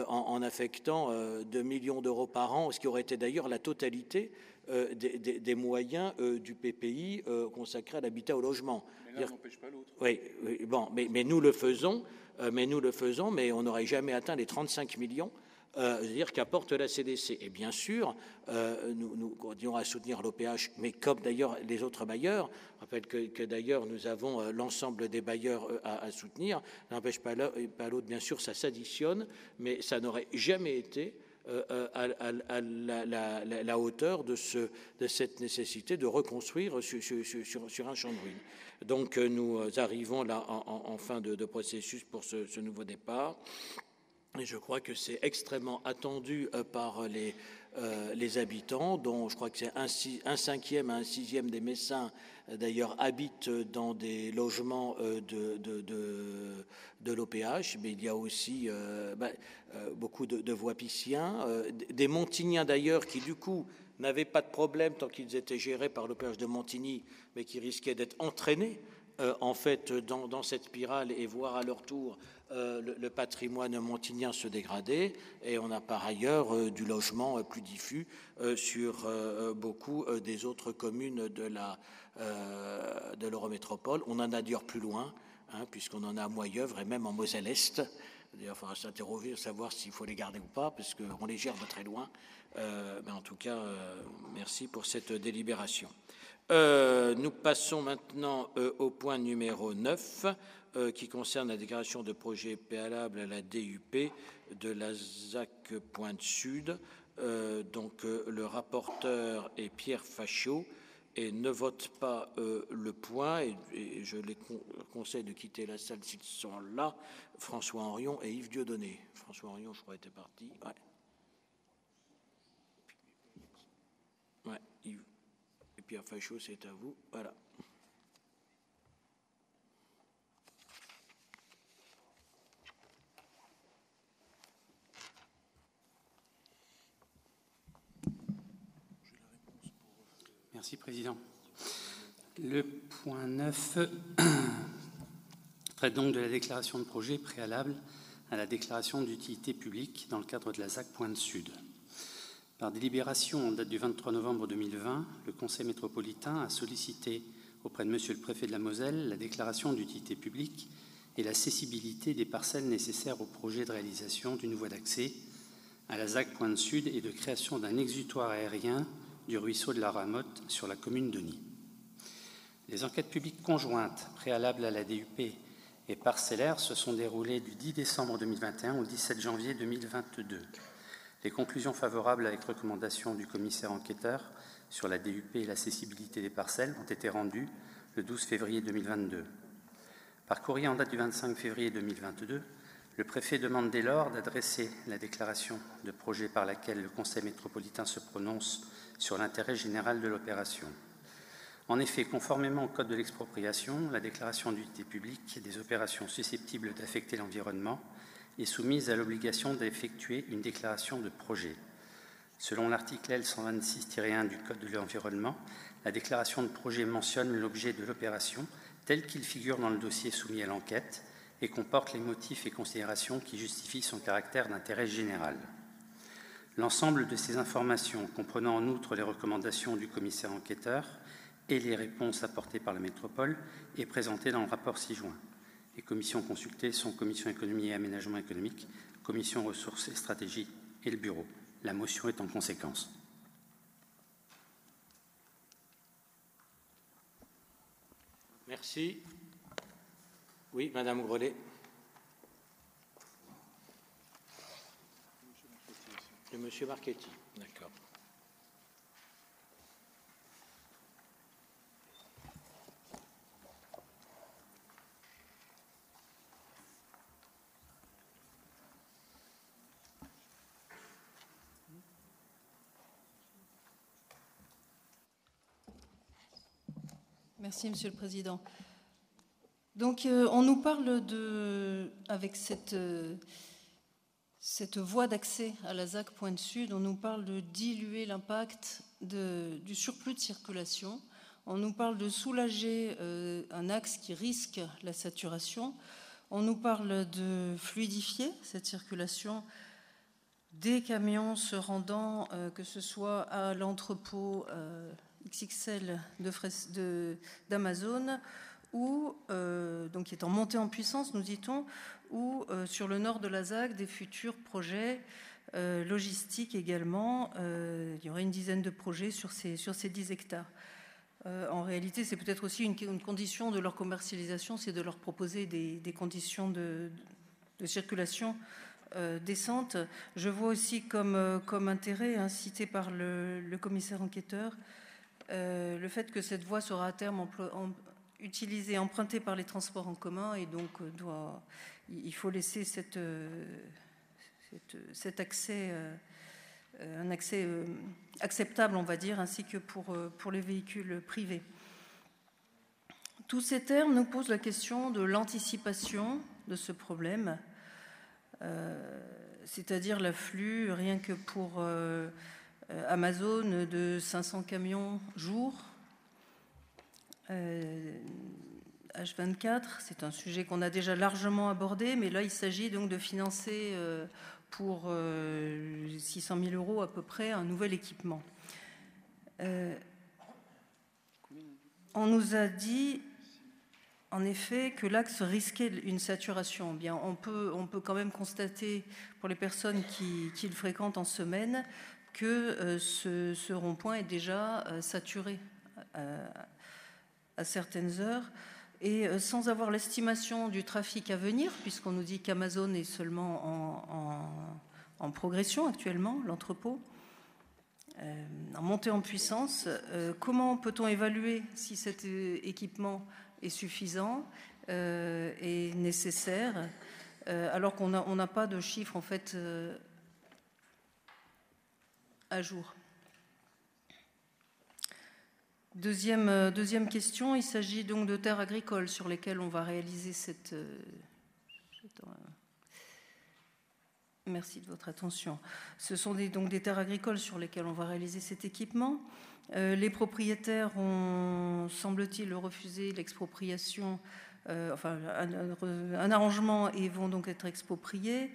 en affectant 2 millions d'euros par an, ce qui aurait été d'ailleurs la totalité des moyens du PPI consacrés à l'habitat au logement. Mais l'un n'empêche pas l'autre. Oui, bon, mais nous le faisons, mais on n'aurait jamais atteint les 35 millions. C'est-à-dire qu'apporte la CDC. Et bien sûr, nous continuons à soutenir l'OPH, mais comme d'ailleurs les autres bailleurs. Je rappelle que d'ailleurs nous avons l'ensemble des bailleurs à soutenir. Ça n'empêche pas l'autre, bien sûr, ça s'additionne, mais ça n'aurait jamais été à la hauteur de cette nécessité de reconstruire sur un champ de ruines. Donc nous arrivons là en fin de processus pour ce nouveau départ. Et je crois que c'est extrêmement attendu par les habitants, dont je crois que c'est un cinquième à un sixième des Messins, d'ailleurs, habitent dans des logements de l'OPH, mais il y a aussi beaucoup de Voipiciens, des Montigniens d'ailleurs, qui du coup n'avaient pas de problème tant qu'ils étaient gérés par l'OPH de Montigny, mais qui risquaient d'être entraînés en fait dans cette spirale et voir à leur tour le patrimoine montignien se dégrader. Et on a par ailleurs du logement plus diffus sur beaucoup des autres communes de l'Eurométropole. On en a d'ailleurs plus loin, puisqu'on en a à Moyeuvre et même en Moselle-Est. D'ailleurs, il faudra s'interroger, savoir s'il faut les garder ou pas, parce qu'on les gère de très loin. Mais en tout cas, merci pour cette délibération. Nous passons maintenant au point numéro 9, qui concerne la déclaration de projet préalable à la DUP de la ZAC Pointe Sud. Donc le rapporteur est Pierre Fachot et ne vote pas le point, et je les conseille de quitter la salle s'ils sont là, François Henrion et Yves Dieudonné. François Henrion, je crois, était parti. Ouais, Yves. Et Pierre Fachot, c'est à vous. Voilà. Merci, Président. Le point 9 traite donc de la déclaration de projet préalable à la déclaration d'utilité publique dans le cadre de la ZAC Pointe Sud. Par délibération en date du 23 novembre 2020, le Conseil métropolitain a sollicité auprès de Monsieur le Préfet de la Moselle la déclaration d'utilité publique et la cessibilité des parcelles nécessaires au projet de réalisation d'une voie d'accès à la ZAC Pointe Sud et de création d'un exutoire aérien du ruisseau de la Ramotte sur la commune de Nid. Les enquêtes publiques conjointes préalables à la DUP et parcellaires se sont déroulées du 10 décembre 2021 au 17 janvier 2022. Les conclusions favorables avec recommandation du commissaire enquêteur sur la DUP et l'accessibilité des parcelles ont été rendues le 12 février 2022. Par courrier en date du 25 février 2022, le préfet demande dès lors d'adresser la déclaration de projet par laquelle le Conseil métropolitain se prononce sur l'intérêt général de l'opération. En effet, conformément au Code de l'expropriation, la déclaration d'utilité publique des opérations susceptibles d'affecter l'environnement est soumise à l'obligation d'effectuer une déclaration de projet. Selon l'article L. 126-1 du Code de l'environnement, la déclaration de projet mentionne l'objet de l'opération tel qu'il figure dans le dossier soumis à l'enquête et comporte les motifs et considérations qui justifient son caractère d'intérêt général. L'ensemble de ces informations, comprenant en outre les recommandations du commissaire enquêteur et les réponses apportées par la métropole, est présenté dans le rapport ci-joint. Les commissions consultées sont Commission économie et aménagement économique, Commission ressources et stratégie et le Bureau. La motion est en conséquence. Merci. Oui, Madame Grellet. Et Monsieur Marchetti, d'accord. Merci, Monsieur le Président. Donc, on nous parle avec cette voie d'accès à la ZAC Pointe Sud, on nous parle de diluer l'impact du surplus de circulation. On nous parle de soulager un axe qui risque la saturation. On nous parle de fluidifier cette circulation des camions se rendant, que ce soit à l'entrepôt XXL d'Amazon ou donc qui est en montée en puissance, nous dit-on, ou sur le nord de la ZAC, des futurs projets logistiques également. Il y aurait une dizaine de projets sur ces 10 hectares. En réalité, c'est peut-être aussi une condition de leur commercialisation, c'est de leur proposer des conditions de circulation décentes. Je vois aussi comme intérêt, cité par le commissaire enquêteur, le fait que cette voie sera à terme utilisée, empruntée par les transports en commun, et donc il faut laisser cet accès, un accès acceptable, on va dire, ainsi que pour les véhicules privés. Tous ces termes nous posent la question de l'anticipation de ce problème, c'est-à-dire l'afflux, rien que pour Amazon, de 500 camions jour. H24, c'est un sujet qu'on a déjà largement abordé, mais là il s'agit donc de financer pour 600 000 € à peu près un nouvel équipement. On nous a dit en effet que l'axe risquait une saturation. Bien, on peut quand même constater pour les personnes qui le fréquentent en semaine que ce rond-point est déjà saturé à certaines heures, et sans avoir l'estimation du trafic à venir, puisqu'on nous dit qu'Amazon est seulement en progression actuellement, l'entrepôt, en montée en puissance. Comment peut-on évaluer si cet équipement est suffisant et nécessaire, alors qu'on n'a pas de chiffres en fait à jour? Deuxième question, il s'agit donc de terres agricoles sur lesquelles on va réaliser cette... Merci de votre attention. Ce sont donc des terres agricoles sur lesquelles on va réaliser cet équipement. Les propriétaires ont, semble-t-il, refusé l'expropriation, enfin un arrangement, et vont donc être expropriés.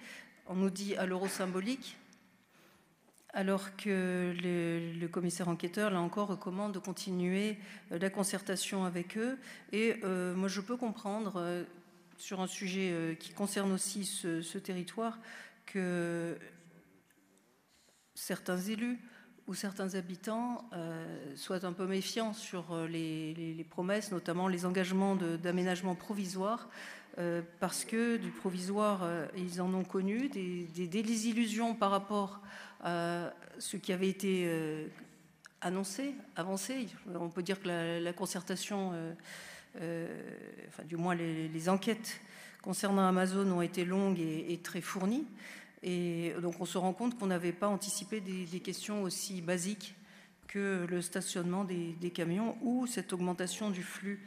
On nous dit à l'euro symbolique, alors que le commissaire enquêteur, là encore, recommande de continuer la concertation avec eux. Et moi, je peux comprendre, sur un sujet qui concerne aussi ce territoire, que certains élus ou certains habitants soient un peu méfiants sur les promesses, notamment les engagements d'aménagement provisoire, parce que du provisoire, ils en ont connu, des désillusions par rapport à ce qui avait été avancé. On peut dire que la concertation, enfin du moins les enquêtes concernant Amazon ont été longues et très fournies. Et donc on se rend compte qu'on n'avait pas anticipé des questions aussi basiques que le stationnement des camions ou cette augmentation du flux.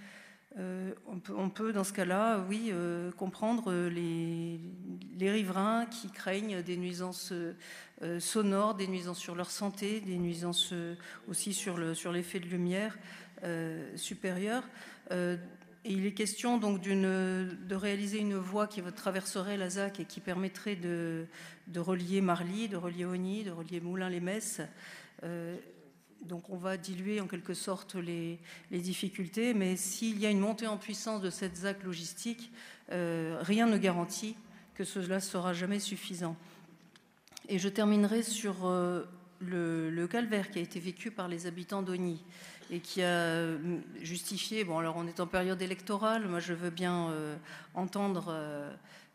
On peut dans ce cas-là, oui, comprendre les riverains qui craignent des nuisances sonores, des nuisances sur leur santé, des nuisances aussi sur l'effet de lumière supérieur. Et il est question donc de réaliser une voie qui traverserait la ZAC et qui permettrait de relier Marly, de relier Ogny, de relier Moulins-les-Messes. Donc on va diluer en quelque sorte les difficultés, mais s'il y a une montée en puissance de cette ZAC logistique, rien ne garantit que cela sera jamais suffisant. Et je terminerai sur le calvaire qui a été vécu par les habitants d'Ogny et qui a justifié, bon alors on est en période électorale, moi je veux bien entendre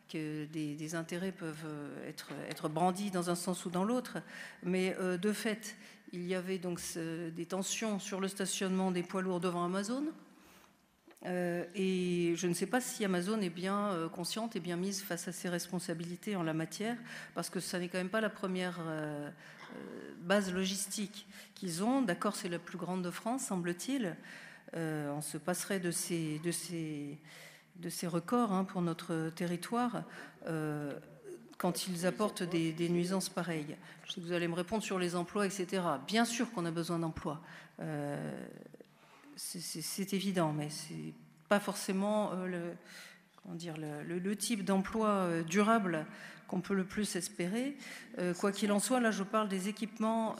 que des intérêts peuvent être brandis dans un sens ou dans l'autre, mais de fait, il y avait donc des tensions sur le stationnement des poids lourds devant Amazon, et je ne sais pas si Amazon est bien consciente et bien mise face à ses responsabilités en la matière, parce que ça n'est quand même pas la première base logistique qu'ils ont. D'accord, c'est la plus grande de France, semble-t-il. On se passerait de ces records pour notre territoire quand ils apportent des nuisances pareilles. Je sais que vous allez me répondre sur les emplois, etc. Bien sûr qu'on a besoin d'emplois. C'est évident, mais c'est pas forcément le type d'emploi durable qu'on peut le plus espérer. Quoi qu'il en soit, là je parle des équipements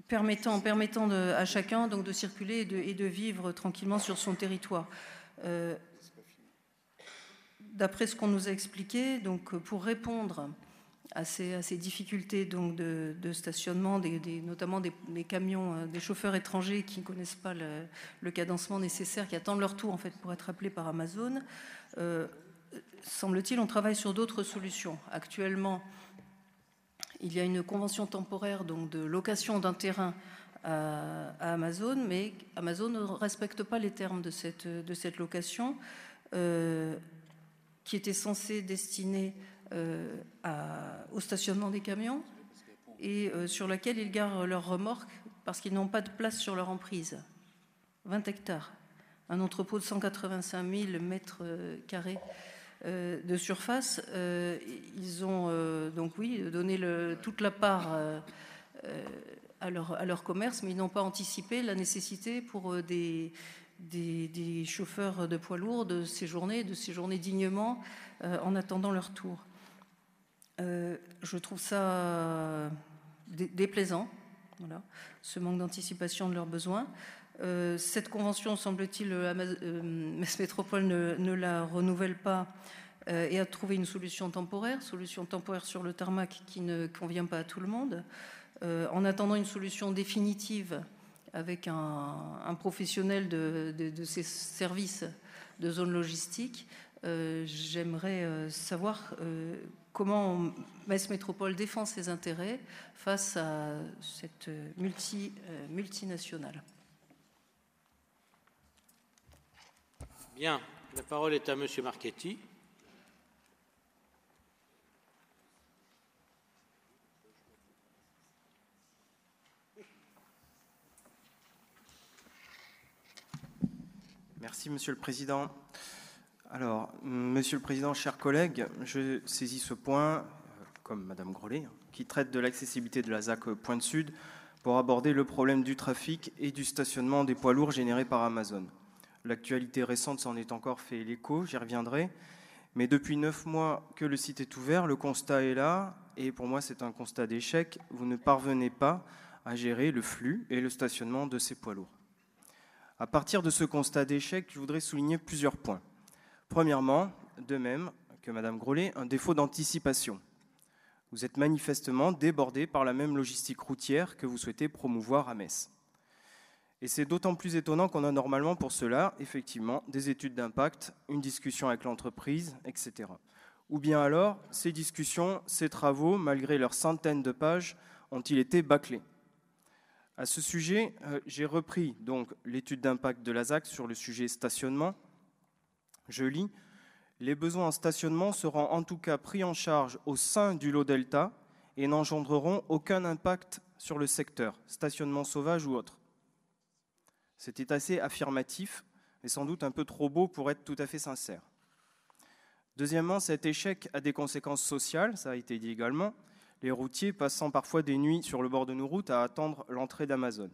permettant à chacun donc de circuler et de vivre tranquillement sur son territoire. D'après ce qu'on nous a expliqué, donc pour répondre à ces difficultés donc de stationnement, notamment des camions, des chauffeurs étrangers qui ne connaissent pas le cadencement nécessaire, qui attendent leur tour en fait pour être appelés par Amazon, semble-t-il, on travaille sur d'autres solutions. Actuellement, il y a une convention temporaire donc de location d'un terrain à Amazon, mais Amazon ne respecte pas les termes de cette location qui était censée destiner au stationnement des camions et sur laquelle ils garent leurs remorques parce qu'ils n'ont pas de place sur leur emprise. 20 hectares, un entrepôt de 185 000 mètres carrés de surface. Ils ont donc donné toute la part à leur commerce, mais ils n'ont pas anticipé la nécessité pour des chauffeurs de poids lourds de séjourner dignement en attendant leur tour. Je trouve ça déplaisant, voilà, ce manque d'anticipation de leurs besoins. Cette convention, semble-t-il, Metz Métropole ne la renouvelle pas et a trouvé une solution temporaire sur le tarmac qui ne convient pas à tout le monde. En attendant une solution définitive avec un professionnel de ces services de zone logistique, j'aimerais savoir comment Metz Métropole défend ses intérêts face à cette multinationale. Bien, la parole est à Monsieur Marchetti. Merci, Monsieur le Président. Alors, Monsieur le Président, chers collègues, je saisis ce point, comme Madame Grollet, qui traite de l'accessibilité de la ZAC Pointe-Sud, pour aborder le problème du trafic et du stationnement des poids lourds générés par Amazon. L'actualité récente s'en est encore fait l'écho, j'y reviendrai. Mais depuis 9 mois que le site est ouvert, le constat est là, et pour moi c'est un constat d'échec. Vous ne parvenez pas à gérer le flux et le stationnement de ces poids lourds. À partir de ce constat d'échec, je voudrais souligner plusieurs points. Premièrement, de même que Madame Grollet, un défaut d'anticipation. Vous êtes manifestement débordé par la même logistique routière que vous souhaitez promouvoir à Metz. Et c'est d'autant plus étonnant qu'on a normalement pour cela, effectivement, des études d'impact, une discussion avec l'entreprise, etc. Ou bien alors, ces discussions, ces travaux, malgré leurs centaines de pages, ont-ils été bâclés ? À ce sujet, j'ai repris donc l'étude d'impact de la ZAC sur le sujet stationnement. Je lis « Les besoins en stationnement seront en tout cas pris en charge au sein du lot delta et n'engendreront aucun impact sur le secteur, stationnement sauvage ou autre. » C'était assez affirmatif, mais sans doute un peu trop beau pour être tout à fait sincère. Deuxièmement, cet échec a des conséquences sociales, ça a été dit également. Les routiers passant parfois des nuits sur le bord de nos routes à attendre l'entrée d'Amazon.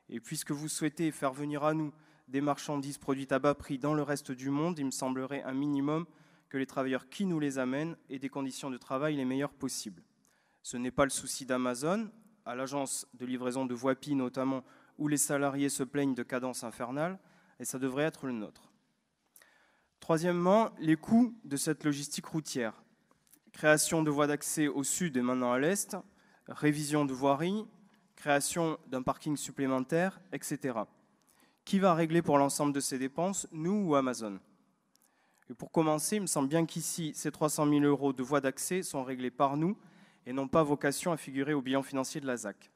Et puisque vous souhaitez faire venir à nous des marchandises produites à bas prix dans le reste du monde, il me semblerait un minimum que les travailleurs qui nous les amènent aient des conditions de travail les meilleures possibles. Ce n'est pas le souci d'Amazon, à l'agence de livraison de Voipi notamment, où les salariés se plaignent de cadences infernales, et ça devrait être le nôtre. Troisièmement, les coûts de cette logistique routière. Création de voies d'accès au sud et maintenant à l'est, révision de voirie, création d'un parking supplémentaire, etc. Qui va régler pour l'ensemble de ces dépenses, nous ou Amazon? Et pour commencer, il me semble bien qu'ici, ces 300 000 € de voies d'accès sont réglés par nous et n'ont pas vocation à figurer au bilan financier de la ZAC.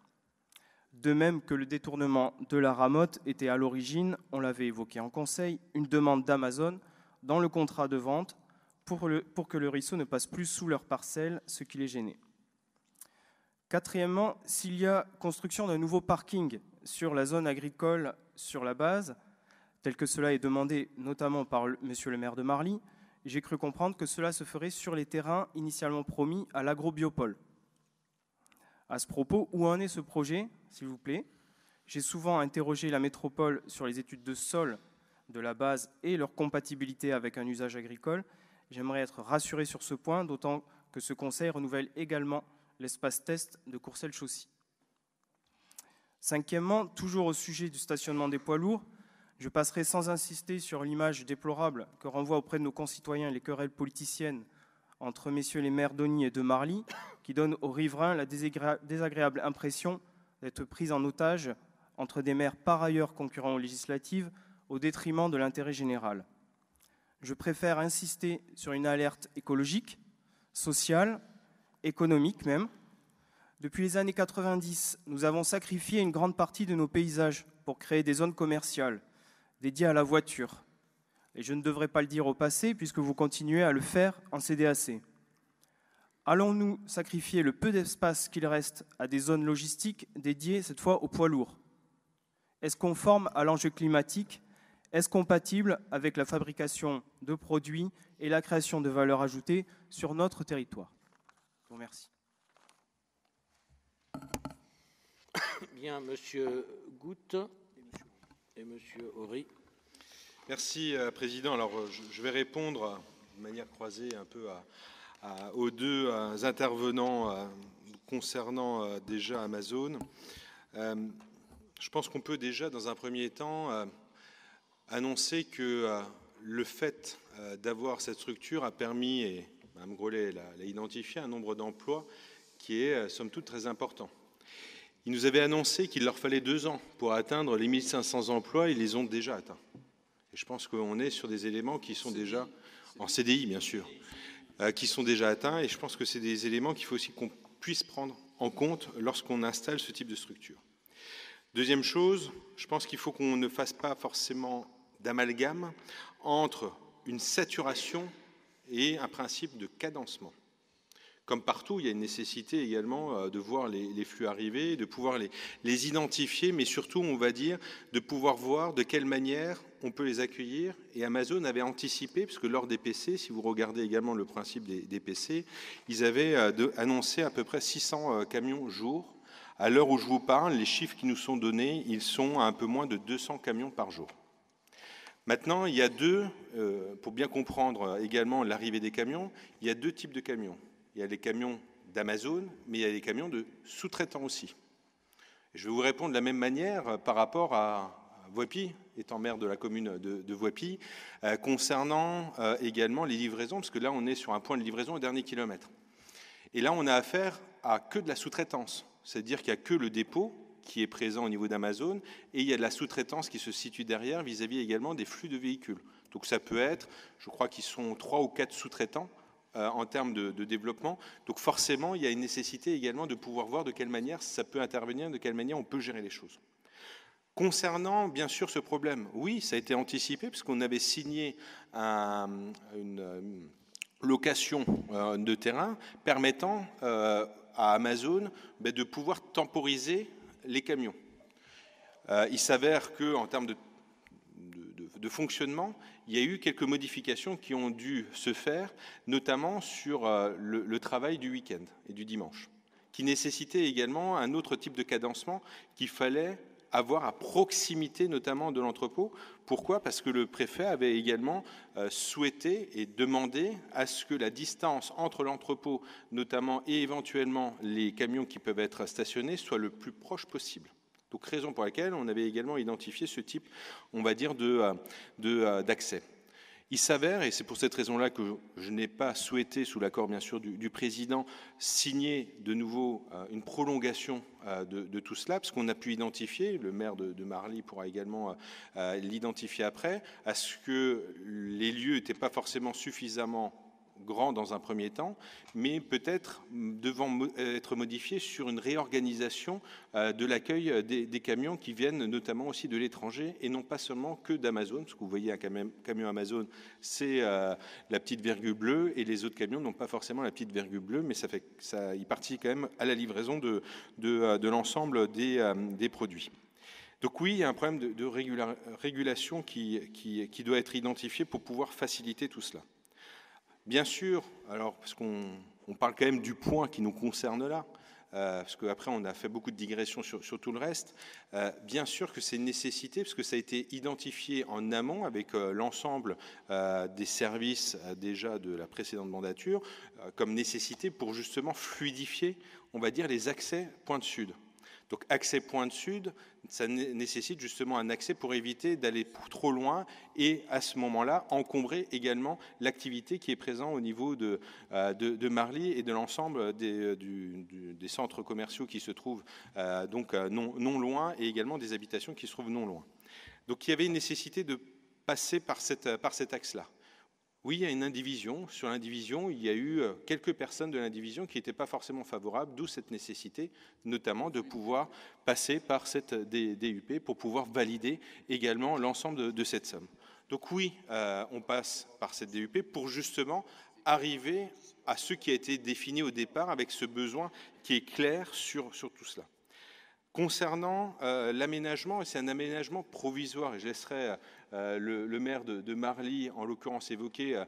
De même que le détournement de la ramotte était à l'origine, on l'avait évoqué en conseil, une demande d'Amazon dans le contrat de vente pour que le ruisseau ne passe plus sous leur parcelle, ce qui les gênait. Quatrièmement, s'il y a construction d'un nouveau parking sur la zone agricole sur la base, tel que cela est demandé notamment par monsieur le maire de Marly, j'ai cru comprendre que cela se ferait sur les terrains initialement promis à l'agrobiopole. À ce propos, où en est ce projet, s'il vous plaît? J'ai souvent interrogé la métropole sur les études de sol de la base et leur compatibilité avec un usage agricole. J'aimerais être rassuré sur ce point, d'autant que ce conseil renouvelle également l'espace test de Courcelles-Chaussy. Cinquièmement, toujours au sujet du stationnement des poids lourds, je passerai sans insister sur l'image déplorable que renvoient auprès de nos concitoyens les querelles politiciennes entre messieurs les maires d'Osny et de Marly, qui donnent aux riverains la désagréable impression d'être pris en otage entre des maires par ailleurs concurrents aux législatives au détriment de l'intérêt général. Je préfère insister sur une alerte écologique, sociale, économique même. Depuis les années 90, nous avons sacrifié une grande partie de nos paysages pour créer des zones commerciales dédiées à la voiture. Et je ne devrais pas le dire au passé, puisque vous continuez à le faire en CDAC. Allons-nous sacrifier le peu d'espace qu'il reste à des zones logistiques dédiées, cette fois, aux poids lourds? Est-ce conforme à l'enjeu climatique? Est-ce compatible avec la fabrication de produits et la création de valeur ajoutée sur notre territoire? Je vous remercie. Bien, Monsieur Goutte et Monsieur Horry. Merci, Président. Alors, je vais répondre de manière croisée un peu aux deux intervenants concernant déjà Amazon. Je pense qu'on peut déjà, dans un premier temps, annoncer que le fait d'avoir cette structure a permis, et Mme Grollet l'a identifié, un nombre d'emplois qui est, somme toute, très important. Ils nous avaient annoncé qu'il leur fallait 2 ans pour atteindre les 1500 emplois. Ils les ont déjà atteints. Et je pense qu'on est sur des éléments qui sont déjà, en CDI bien sûr, qui sont déjà atteints. Et je pense que c'est des éléments qu'il faut aussi qu'on puisse prendre en compte lorsqu'on installe ce type de structure. Deuxième chose, je pense qu'il faut qu'on ne fasse pas forcément d'amalgame entre une saturation et un principe de cadencement. Comme partout, il y a une nécessité également de voir les flux arriver, de pouvoir les identifier, mais surtout, on va dire, de pouvoir voir de quelle manière on peut les accueillir. Et Amazon avait anticipé, parce que lors des PC, si vous regardez également le principe des PC, ils avaient annoncé à peu près 600 camions jour. À l'heure où je vous parle, les chiffres qui nous sont donnés, ils sont à un peu moins de 200 camions par jour. Maintenant, il y a pour bien comprendre également l'arrivée des camions, il y a 2 types de camions. Il y a les camions d'Amazon, mais il y a les camions de sous-traitants aussi. Et je vais vous répondre de la même manière par rapport à Voipy, étant maire de la commune de Voipy, concernant également les livraisons, parce que là, on est sur un point de livraison au dernier kilomètre. Et là, on a affaire à que de la sous-traitance, c'est-à-dire qu'il n'y a que le dépôt qui est présent au niveau d'Amazon, et il y a de la sous-traitance qui se situe derrière vis-à-vis également des flux de véhicules. Donc ça peut être, je crois qu'ils sont 3 ou 4 sous-traitants, en termes de développement. Donc forcément, il y a une nécessité également de pouvoir voir de quelle manière ça peut intervenir, de quelle manière on peut gérer les choses. Concernant, bien sûr, ce problème, oui, ça a été anticipé, puisqu'on avait signé une location de terrain permettant à Amazon de pouvoir temporiser les camions. Il s'avère qu'en termes de fonctionnement, il y a eu quelques modifications qui ont dû se faire, notamment sur le travail du week-end et du dimanche, qui nécessitait également un autre type de cadencement qu'il fallait avoir à proximité notamment de l'entrepôt. Pourquoi? Parce que le préfet avait également souhaité et demandé à ce que la distance entre l'entrepôt notamment et éventuellement les camions qui peuvent être stationnés soit le plus proche possible. Donc, raison pour laquelle on avait également identifié ce type, on va dire, d'accès. Il s'avère, et c'est pour cette raison-là que je n'ai pas souhaité, sous l'accord bien sûr du président, signer de nouveau une prolongation de tout cela, parce qu'on a pu identifier, le maire de Marly pourra également l'identifier après, à ce que les lieux n'étaient pas forcément suffisamment grand dans un premier temps, mais peut-être devant être modifié sur une réorganisation de l'accueil des camions qui viennent notamment aussi de l'étranger et non pas seulement que d'Amazon, parce que vous voyez un camion Amazon, c'est la petite virgule bleue et les autres camions n'ont pas forcément la petite virgule bleue, mais il participe quand même à la livraison de l'ensemble des produits. Donc oui, il y a un problème de régulation qui doit être identifié pour pouvoir faciliter tout cela. Bien sûr, alors parce qu'on parle quand même du point qui nous concerne là, parce qu'après on a fait beaucoup de digressions sur tout le reste, bien sûr que c'est une nécessité, parce que ça a été identifié en amont avec l'ensemble des services déjà de la précédente mandature, comme nécessité pour justement fluidifier, on va dire, les accès Pointe Sud. Donc accès Pointe Sud, ça nécessite justement un accès pour éviter d'aller trop loin et à ce moment-là encombrer également l'activité qui est présente au niveau de Marly et de l'ensemble des centres commerciaux qui se trouvent donc non loin et également des habitations qui se trouvent non loin. Donc il y avait une nécessité de passer par cet axe-là. Oui, il y a une indivision. Sur l'indivision, il y a eu quelques personnes de l'indivision qui n'étaient pas forcément favorables, d'où cette nécessité, notamment de pouvoir passer par cette DUP pour pouvoir valider également l'ensemble de cette somme. Donc oui, on passe par cette DUP pour justement arriver à ce qui a été défini au départ avec ce besoin qui est clair sur tout cela. Concernant l'aménagement, et c'est un aménagement provisoire, et je laisserai le maire de Marly, en l'occurrence, évoquer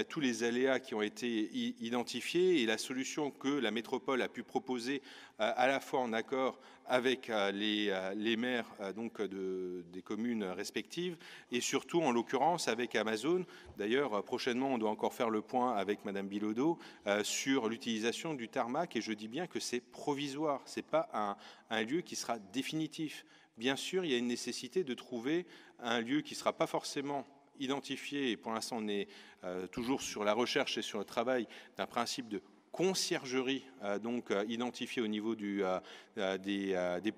tous les aléas qui ont été identifiés et la solution que la métropole a pu proposer à la fois en accord avec les maires donc des communes respectives et surtout, en l'occurrence, avec Amazon. D'ailleurs, prochainement, on doit encore faire le point avec Madame Bilodeau sur l'utilisation du tarmac, et je dis bien que c'est provisoire, ce n'est pas un lieu qui sera définitif. Bien sûr, il y a une nécessité de trouver un lieu qui ne sera pas forcément identifié, et pour l'instant on est toujours sur la recherche et sur le travail d'un principe de conciergerie donc identifié au niveau des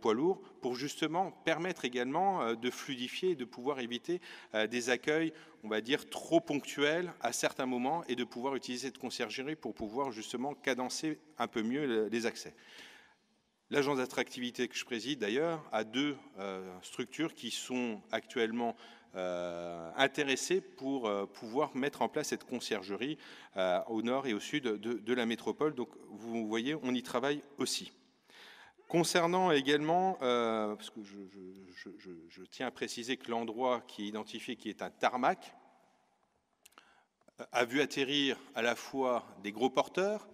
poids lourds, pour justement permettre également de fluidifier et de pouvoir éviter des accueils, on va dire, trop ponctuels à certains moments, et de pouvoir utiliser cette conciergerie pour pouvoir justement cadencer un peu mieux les accès. L'agence d'attractivité que je préside, d'ailleurs, a deux structures qui sont actuellement intéressées pour pouvoir mettre en place cette conciergerie au nord et au sud de la métropole. Donc, vous voyez, on y travaille aussi. Concernant également, parce que je tiens à préciser que l'endroit qui est identifié, qui est un tarmac, a vu atterrir à la fois des gros porteurs.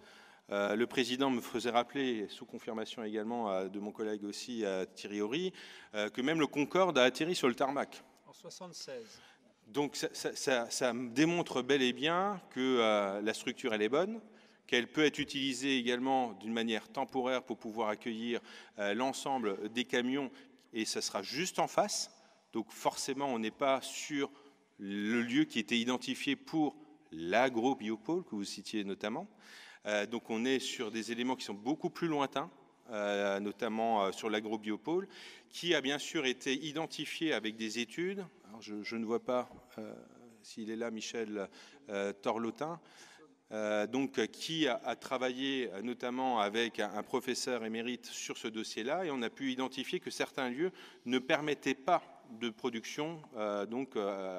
Le président me faisait rappeler, sous confirmation également de mon collègue aussi, Thierry Horry, que même le Concorde a atterri sur le tarmac. En 1976. Donc ça démontre bel et bien que la structure, elle est bonne, qu'elle peut être utilisée également d'une manière temporaire pour pouvoir accueillir l'ensemble des camions, et ça sera juste en face. Donc forcément, on n'est pas sur le lieu qui était identifié pour l'agro-biopôle, que vous citiez notamment. Donc on est sur des éléments qui sont beaucoup plus lointains, notamment sur l'agro-biopôle, qui a bien sûr été identifié avec des études. Alors je ne vois pas s'il est là, Michel Torlotin, donc qui a travaillé notamment avec un professeur émérite sur ce dossier-là, et on a pu identifier que certains lieux ne permettaient pas de production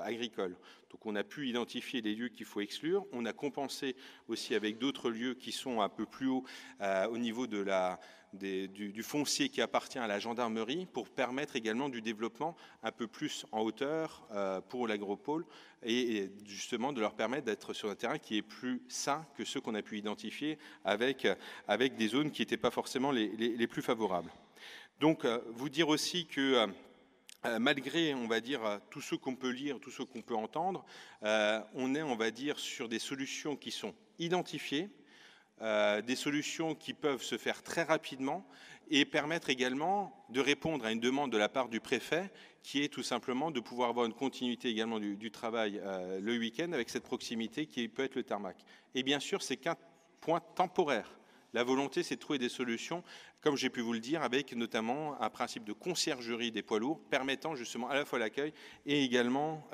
agricole. Donc on a pu identifier les lieux qu'il faut exclure. On a compensé aussi avec d'autres lieux qui sont un peu plus haut au niveau du foncier qui appartient à la gendarmerie, pour permettre également du développement un peu plus en hauteur pour l'agropole, et justement de leur permettre d'être sur un terrain qui est plus sain que ceux qu'on a pu identifier avec des zones qui n'étaient pas forcément les plus favorables. Donc vous dire aussi que malgré, on va dire, tout ce qu'on peut lire, tout ce qu'on peut entendre, on est, on va dire, sur des solutions qui sont identifiées, des solutions qui peuvent se faire très rapidement et permettre également de répondre à une demande de la part du préfet qui est tout simplement de pouvoir avoir une continuité également du travail le week-end avec cette proximité qui peut être le tarmac. Et bien sûr, c'est qu'un point temporaire. La volonté, c'est de trouver des solutions, comme j'ai pu vous le dire, avec notamment un principe de conciergerie des poids lourds, permettant justement à la fois l'accueil et également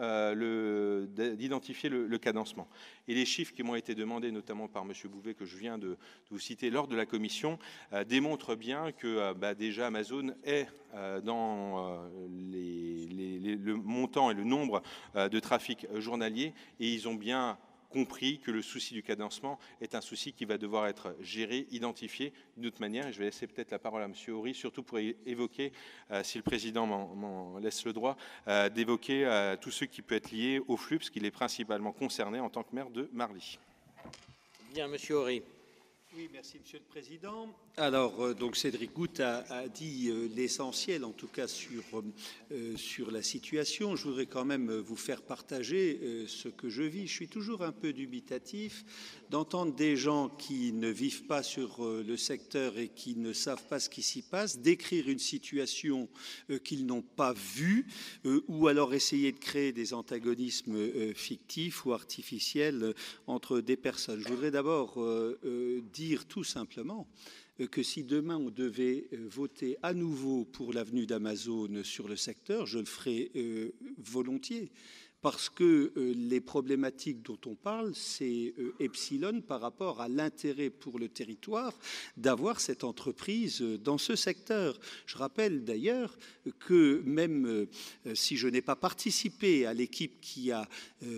d'identifier le cadencement. Et les chiffres qui m'ont été demandés, notamment par M. Bouvet, que je viens de vous citer lors de la commission, démontrent bien que déjà Amazon est dans le montant et le nombre de trafic journalier, et ils ont bien compris que le souci du cadencement est un souci qui va devoir être géré, identifié d'une autre manière. Et je vais laisser peut-être la parole à M. Horry, surtout pour évoquer, si le Président m'en laisse le droit, d'évoquer tout ce qui peut être lié au flux, parce qu'il est principalement concerné en tant que maire de Marly. Bien, M. Horry. Oui, merci Monsieur le Président. Alors, donc Cédric Goutte a dit l'essentiel, en tout cas sur la situation. Je voudrais quand même vous faire partager ce que je vis. Je suis toujours un peu dubitatif d'entendre des gens qui ne vivent pas sur le secteur et qui ne savent pas ce qui s'y passe décrire une situation qu'ils n'ont pas vue ou alors essayer de créer des antagonismes fictifs ou artificiels entre des personnes. Je voudrais d'abord dire tout simplement que si demain on devait voter à nouveau pour l'avenue d'Amazon sur le secteur, je le ferais volontiers. Parce que les problématiques dont on parle, c'est epsilon par rapport à l'intérêt pour le territoire d'avoir cette entreprise dans ce secteur. Je rappelle d'ailleurs que même si je n'ai pas participé à l'équipe qui a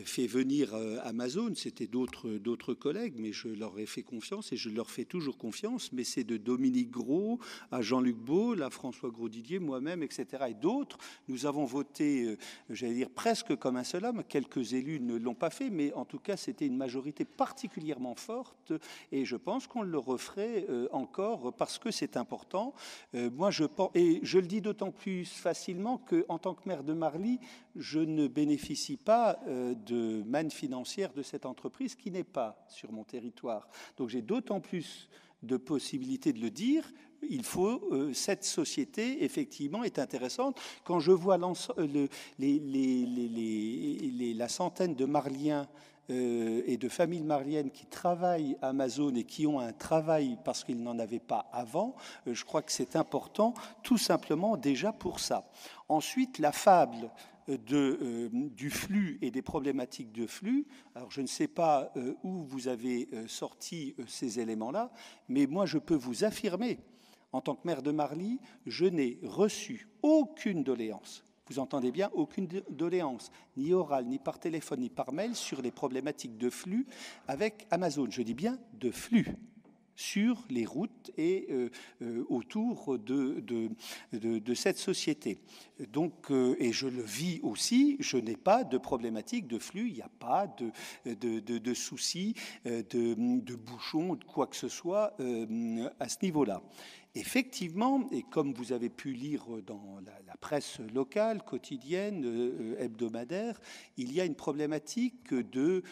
fait venir Amazon, c'était d'autres collègues, mais je leur ai fait confiance et je leur fais toujours confiance, mais c'est de Dominique Gros à Jean-Luc Baul, à François Grosdidier, moi-même, etc. et d'autres. Nous avons voté, j'allais dire, presque comme un seul homme. Quelques élus ne l'ont pas fait, mais en tout cas, c'était une majorité particulièrement forte et je pense qu'on le referait encore parce que c'est important. Moi, je pense, et je le dis d'autant plus facilement qu'en tant que maire de Marly, je ne bénéficie pas de manne financière de cette entreprise qui n'est pas sur mon territoire. Donc j'ai d'autant plus de possibilités de le dire. Il faut, cette société, effectivement, est intéressante. Quand je vois la centaine de Marliens et de familles marliennes qui travaillent à Amazon et qui ont un travail parce qu'ils n'en avaient pas avant, je crois que c'est important, tout simplement déjà pour ça. Ensuite, la fable du flux et des problématiques de flux. Alors, je ne sais pas où vous avez sorti ces éléments-là, mais moi, je peux vous affirmer, en tant que maire de Marly, je n'ai reçu aucune doléance. Vous entendez bien, aucune doléance, ni orale, ni par téléphone, ni par mail, sur les problématiques de flux avec Amazon. Je dis bien de flux sur les routes et autour de cette société. Donc, et je le vis aussi, je n'ai pas de problématique de flux, il n'y a pas de soucis, de bouchons, de quoi que ce soit à ce niveau-là. Effectivement, et comme vous avez pu lire dans la presse locale, quotidienne, hebdomadaire, il y a une problématique de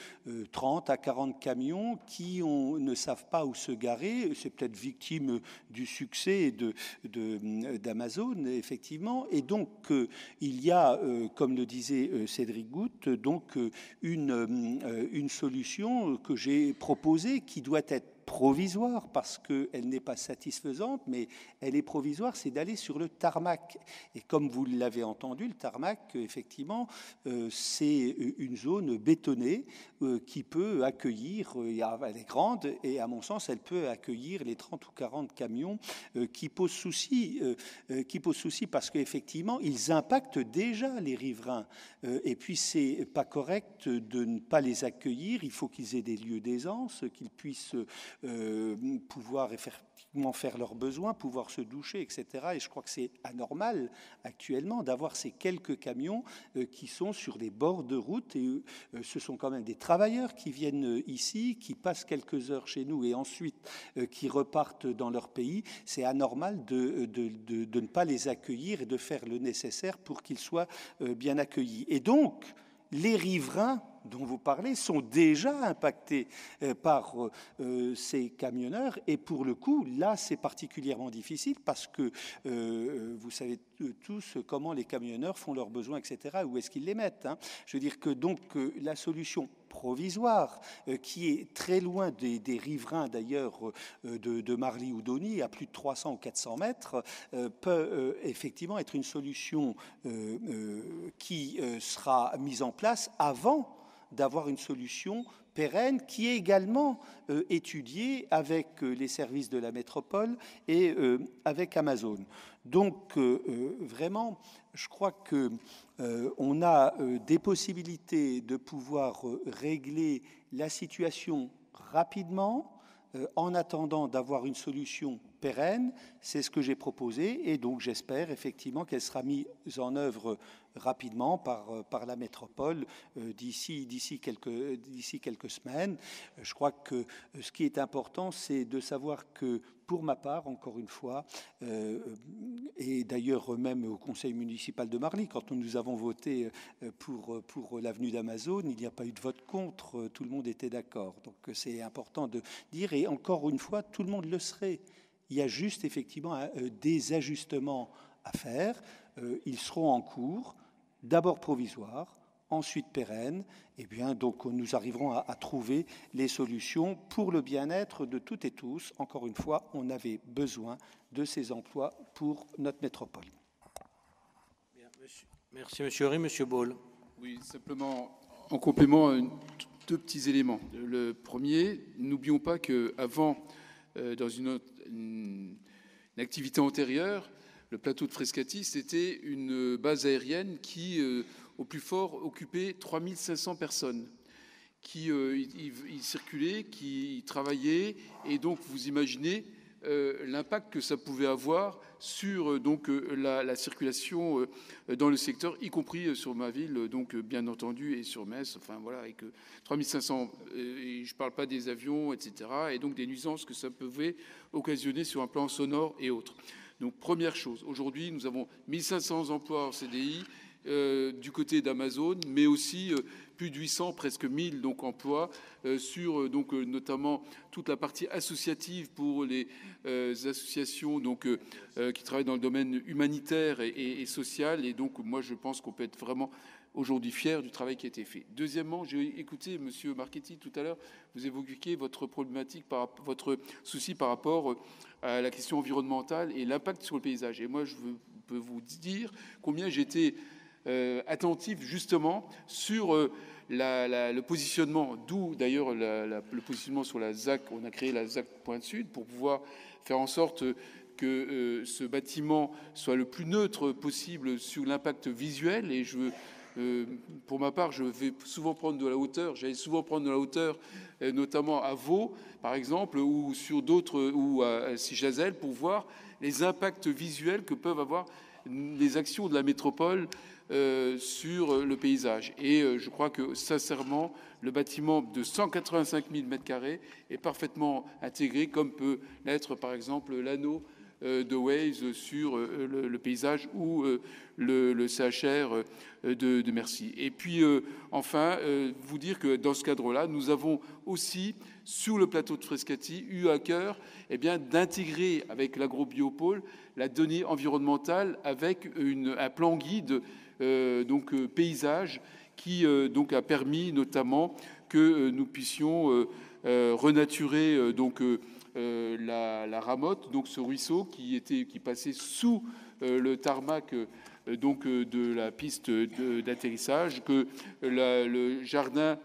30 à 40 camions qui ne savent pas où se garer. C'est peut-être victime du succès d'Amazon, effectivement. Et donc, il y a, comme le disait Cédric Goutte, donc une solution que j'ai proposée qui doit être provisoire parce qu'elle n'est pas satisfaisante, mais elle est provisoire, c'est d'aller sur le tarmac. Et comme vous l'avez entendu, le tarmac, effectivement, c'est une zone bétonnée qui peut accueillir, elle est grande, et à mon sens, elle peut accueillir les 30 ou 40 camions qui posent souci parce qu'effectivement, ils impactent déjà les riverains. Et puis, c'est pas correct de ne pas les accueillir. Il faut qu'ils aient des lieux d'aisance, qu'ils puissent pouvoir effectivement faire leurs besoins, pouvoir se doucher, etc. Et je crois que c'est anormal actuellement d'avoir ces quelques camions qui sont sur les bords de route. Et ce sont quand même des travailleurs qui viennent ici, qui passent quelques heures chez nous et ensuite qui repartent dans leur pays. C'est anormal de ne pas les accueillir et de faire le nécessaire pour qu'ils soient bien accueillis. Et donc, les riverains dont vous parlez sont déjà impactés par ces camionneurs. Et pour le coup, là, c'est particulièrement difficile parce que vous savez tous comment les camionneurs font leurs besoins, etc., où est-ce qu'ils les mettent, hein. Je veux dire que donc la solution provisoire, qui est très loin des riverains d'ailleurs de Marly ou d'Auny, à plus de 300 ou 400 mètres, peut effectivement être une solution qui sera mise en place avant d'avoir une solution pérenne qui est également étudiée avec les services de la métropole et avec Amazon. Donc vraiment, je crois que on a des possibilités de pouvoir régler la situation rapidement en attendant d'avoir une solution pérenne. C'est ce que j'ai proposé et donc j'espère effectivement qu'elle sera mise en œuvre rapidement par la métropole d'ici quelques semaines. Je crois que ce qui est important, c'est de savoir que pour ma part, encore une fois, et d'ailleurs même au conseil municipal de Marly, quand nous avons voté pour l'avenue d'Amazon, il n'y a pas eu de vote contre, tout le monde était d'accord. Donc c'est important de dire, et encore une fois, tout le monde le serait. Il y a juste effectivement des ajustements à faire. Ils seront en cours, d'abord provisoires, ensuite pérennes. Et bien donc nous arriverons à trouver les solutions pour le bien-être de toutes et tous. Encore une fois, on avait besoin de ces emplois pour notre métropole. Bien, merci Monsieur Horry. Monsieur Baule. Oui, simplement en complément, deux petits éléments. Le premier, n'oublions pas qu'avant, dans une activité antérieure, le plateau de Frascati, c'était une base aérienne qui, au plus fort, occupait 3500 personnes qui y circulaient, qui y travaillaient. Et donc, vous imaginez l'impact que ça pouvait avoir sur la circulation dans le secteur, y compris sur ma ville, donc bien entendu, et sur Metz. Enfin voilà, avec 3500, et je ne parle pas des avions, etc. Et donc des nuisances que ça pouvait occasionner sur un plan sonore et autres. Donc première chose, aujourd'hui nous avons 1500 emplois en CDI du côté d'Amazon, mais aussi plus de 800, presque 1000 donc, emplois sur notamment toute la partie associative pour les associations qui travaillent dans le domaine humanitaire et social. Et donc moi je pense qu'on peut être vraiment aujourd'hui fier du travail qui a été fait. Deuxièmement, j'ai écouté Monsieur Marchetti tout à l'heure, vous évoquiez votre problématique, votre souci par rapport à la question environnementale et l'impact sur le paysage. Et moi je peux vous dire combien j'étais attentif justement sur le positionnement, d'où d'ailleurs le positionnement sur la ZAC. On a créé la ZAC Pointe Sud pour pouvoir faire en sorte que ce bâtiment soit le plus neutre possible sur l'impact visuel. Et pour ma part, je vais souvent prendre de la hauteur. J'allais souvent prendre de la hauteur, notamment à Vaud, par exemple, ou sur d'autres, ou à Sijazel, pour voir les impacts visuels que peuvent avoir les actions de la métropole sur le paysage. Et je crois que, sincèrement, le bâtiment de 185 000 m² est parfaitement intégré, comme peut l'être, par exemple, l'anneau de Waze sur le paysage ou le CHR de Mercy. Et puis, enfin, vous dire que dans ce cadre-là, nous avons aussi, sur le plateau de Frascati, eu à cœur d'intégrer avec l'agrobiopôle la donnée environnementale avec un plan guide paysage qui a permis notamment que nous puissions renaturer la Ramotte, donc ce ruisseau qui passait sous le tarmac de la piste d'atterrissage, que le jardin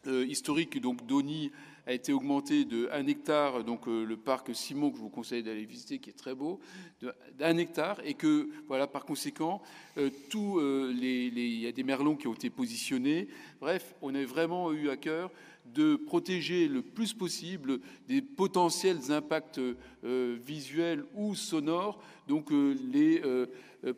historique d'Auny a été augmenté de 1 hectare, donc le parc Simon que je vous conseille d'aller visiter, qui est très beau, d'1 hectare, et que voilà, par conséquent, il y a des merlons qui ont été positionnés. Bref, on a vraiment eu à cœur de protéger le plus possible des potentiels impacts visuels ou sonores, donc les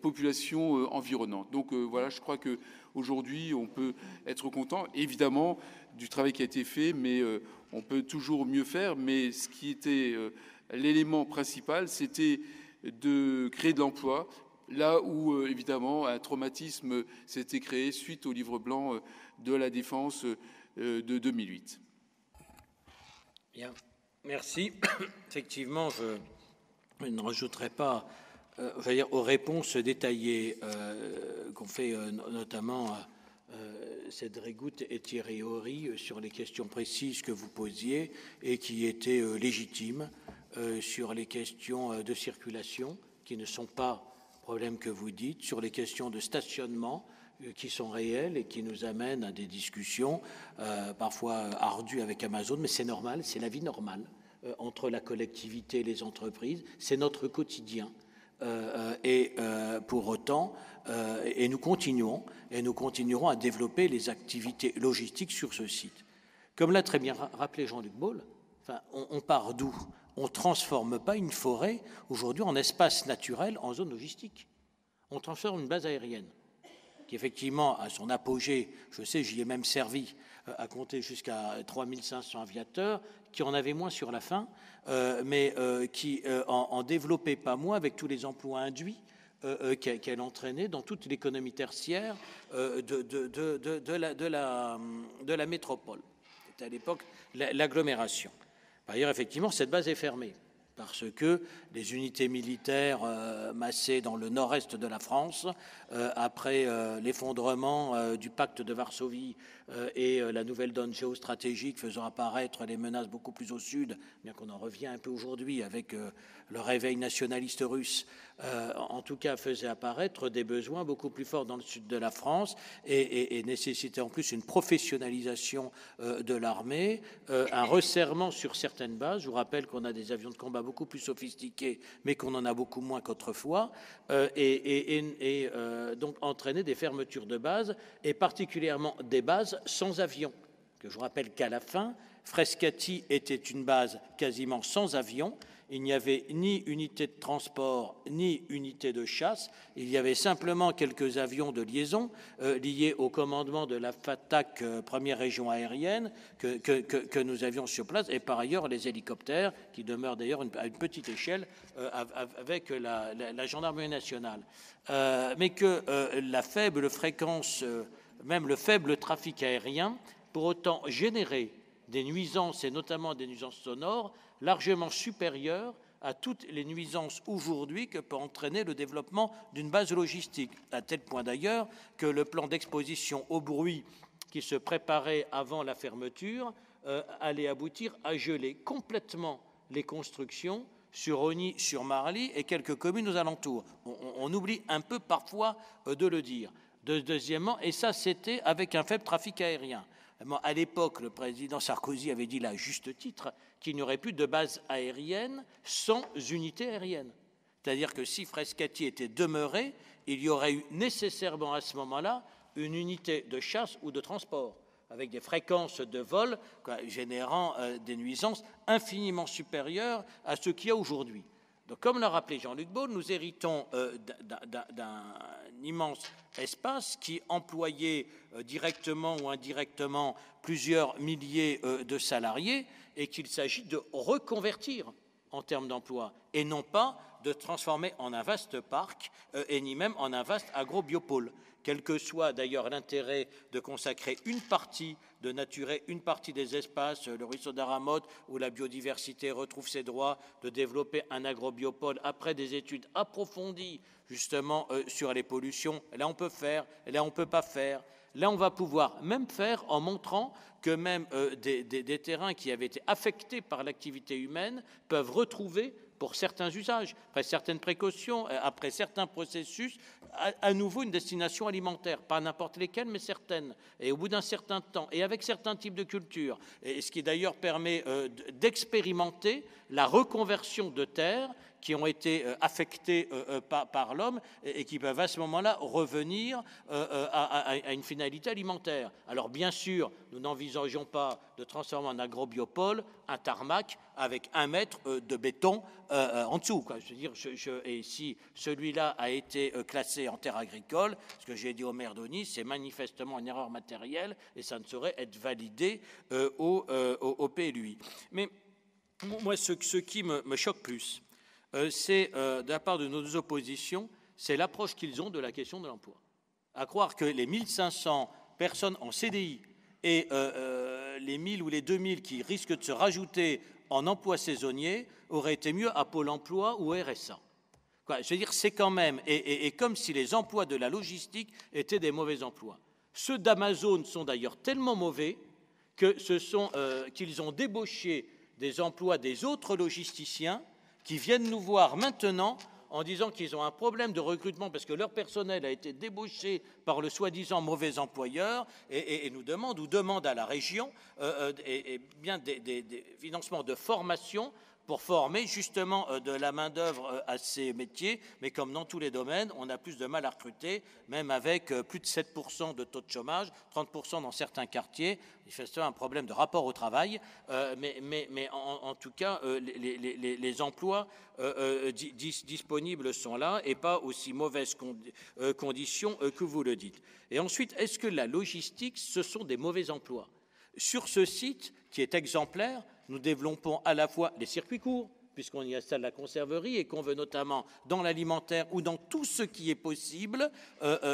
populations environnantes. Donc voilà, je crois que aujourd'hui, on peut être content, évidemment, du travail qui a été fait, mais on peut toujours mieux faire. Mais ce qui était l'élément principal, c'était de créer de l'emploi, Là où, évidemment, un traumatisme s'était créé suite au livre blanc de la Défense de 2008. Bien, merci. Effectivement, je ne rajouterai pas aux réponses détaillées qu'ont fait notamment Cédric Goutte et Thierry Horry sur les questions précises que vous posiez et qui étaient légitimes sur les questions de circulation qui ne sont pas problèmes que vous dites, sur les questions de stationnement qui sont réelles et qui nous amènent à des discussions parfois ardues avec Amazon, mais c'est normal, c'est la vie normale entre la collectivité et les entreprises, c'est notre quotidien. Pour autant, et nous continuerons à développer les activités logistiques sur ce site. Comme l'a très bien rappelé Jean-Luc Baule, on part d'où? On ne transforme pas une forêt aujourd'hui en espace naturel en zone logistique. On transforme une base aérienne qui, effectivement, à son apogée, je sais, j'y ai même servi, à compter jusqu'à 3500 aviateurs, qui en avaient moins sur la fin, mais qui en développait pas moins avec tous les emplois induits qu'elle entraînait dans toute l'économie tertiaire de la métropole. C'était à l'époque l'agglomération. Par ailleurs, effectivement, cette base est fermée parce que les unités militaires massées dans le nord-est de la France, après l'effondrement du pacte de Varsovie et la nouvelle donne géostratégique faisant apparaître les menaces beaucoup plus au sud, bien qu'on en revient un peu aujourd'hui avec le réveil nationaliste russe, en tout cas faisait apparaître des besoins beaucoup plus forts dans le sud de la France et nécessitait en plus une professionnalisation de l'armée, un resserrement sur certaines bases. Je vous rappelle qu'on a des avions de combat beaucoup plus sophistiqués, mais qu'on en a beaucoup moins qu'autrefois, donc entraîner des fermetures de bases, et particulièrement des bases sans avion. Je vous rappelle qu'à la fin, Frascati était une base quasiment sans avion. Il n'y avait ni unité de transport, ni unité de chasse. Il y avait simplement quelques avions de liaison liés au commandement de la FATAC, première région aérienne, que nous avions sur place. Et par ailleurs, les hélicoptères, qui demeurent d'ailleurs à une petite échelle avec la gendarmerie nationale. Mais que la faible fréquence, même le faible trafic aérien, pour autant générer des nuisances, et notamment des nuisances sonores, largement supérieures à toutes les nuisances aujourd'hui que peut entraîner le développement d'une base logistique, à tel point d'ailleurs que le plan d'exposition au bruit qui se préparait avant la fermeture allait aboutir à geler complètement les constructions sur Rosny, sur Marly et quelques communes aux alentours. On oublie un peu parfois de le dire. Deuxièmement, et ça c'était avec un faible trafic aérien. À l'époque, le président Sarkozy avait dit là, à juste titre, qu'il n'y aurait plus de base aérienne sans unité aérienne. C'est-à-dire que si Frascati était demeuré, il y aurait eu nécessairement à ce moment-là une unité de chasse ou de transport, avec des fréquences de vol générant des nuisances infiniment supérieures à ce qu'il y a aujourd'hui. Donc, comme l'a rappelé Jean-Luc Baule, nous héritons d'un immense espace qui employait directement ou indirectement plusieurs milliers de salariés et qu'il s'agit de reconvertir en termes d'emploi et non pas de transformer en un vaste parc et ni même en un vaste agrobiopôle. Quel que soit d'ailleurs l'intérêt de consacrer une partie, de naturer une partie des espaces, le ruisseau d'Aramotte, où la biodiversité retrouve ses droits, de développer un agrobiopôle après des études approfondies justement sur les pollutions. Là on peut faire, là on ne peut pas faire. Là on va pouvoir même faire en montrant que même des terrains qui avaient été affectés par l'activité humaine peuvent retrouver pour certains usages, après certaines précautions, après certains processus, à nouveau une destination alimentaire, pas n'importe lesquelles, mais certaines, et au bout d'un certain temps, et avec certains types de cultures, et ce qui d'ailleurs permet d'expérimenter la reconversion de terres qui ont été affectées par l'homme et qui peuvent à ce moment-là revenir à une finalité alimentaire. Alors bien sûr, nous n'envisageons pas de transformer en agrobiopôle un tarmac avec 1 mètre de béton en dessous. Je veux dire, et si celui-là a été classé en terre agricole, ce que j'ai dit au maire d'Osny, c'est manifestement une erreur matérielle et ça ne saurait être validé au PLUI. Mais moi, ce qui me choque plus, c'est de la part de nos oppositions, c'est l'approche qu'ils ont de la question de l'emploi. À croire que les 1500 personnes en CDI et les 1000 ou les 2000 qui risquent de se rajouter en emploi saisonnier auraient été mieux à Pôle emploi ou RSA. Quoi, je veux dire, c'est quand même, et comme si les emplois de la logistique étaient des mauvais emplois. Ceux d'Amazon sont d'ailleurs tellement mauvais qu'ils ont débauché des emplois des autres logisticiens qui viennent nous voir maintenant en disant qu'ils ont un problème de recrutement parce que leur personnel a été débauché par le soi-disant mauvais employeur et nous demandent ou demandent à la région bien des financements de formation pour former justement de la main-d'œuvre à ces métiers, mais comme dans tous les domaines, on a plus de mal à recruter, même avec plus de 7% de taux de chômage, 30% dans certains quartiers. Il fait ça un problème de rapport au travail, mais en tout cas, les emplois disponibles sont là et pas aussi mauvaises conditions que vous le dites. Et ensuite, est-ce que la logistique, ce sont des mauvais emplois ? Sur ce site, qui est exemplaire, nous développons à la fois les circuits courts, puisqu'on y installe la conserverie et qu'on veut notamment dans l'alimentaire ou dans tout ce qui est possible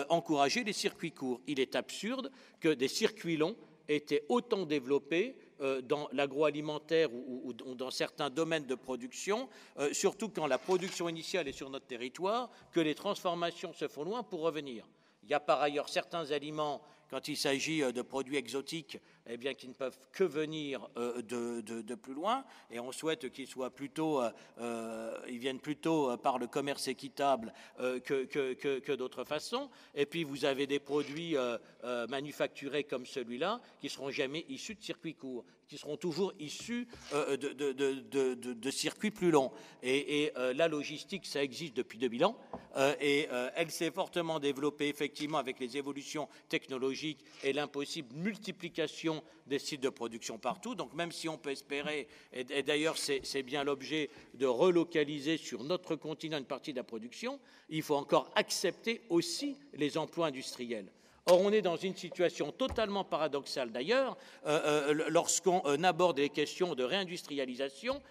encourager les circuits courts. Il est absurde que des circuits longs aient été autant développés dans l'agroalimentaire ou dans certains domaines de production, surtout quand la production initiale est sur notre territoire, que les transformations se font loin pour revenir. Il y a par ailleurs certains aliments, quand il s'agit de produits exotiques, eh bien, qui ne peuvent que venir de plus loin, et on souhaite qu'ils soient plutôt, ils viennent plutôt par le commerce équitable que d'autres façons. Et puis vous avez des produits manufacturés comme celui-là qui seront jamais issus de circuits courts, qui seront toujours issus de circuits plus longs. Et la logistique, ça existe depuis 2000 ans, et elle s'est fortement développée effectivement avec les évolutions technologiques et l'impossible multiplication des sites de production partout. Donc même si on peut espérer, et d'ailleurs c'est bien l'objet de relocaliser sur notre continent une partie de la production, il faut encore accepter aussi les emplois industriels. Or, on est dans une situation totalement paradoxale d'ailleurs, lorsqu'on aborde les questions de réindustrialisation,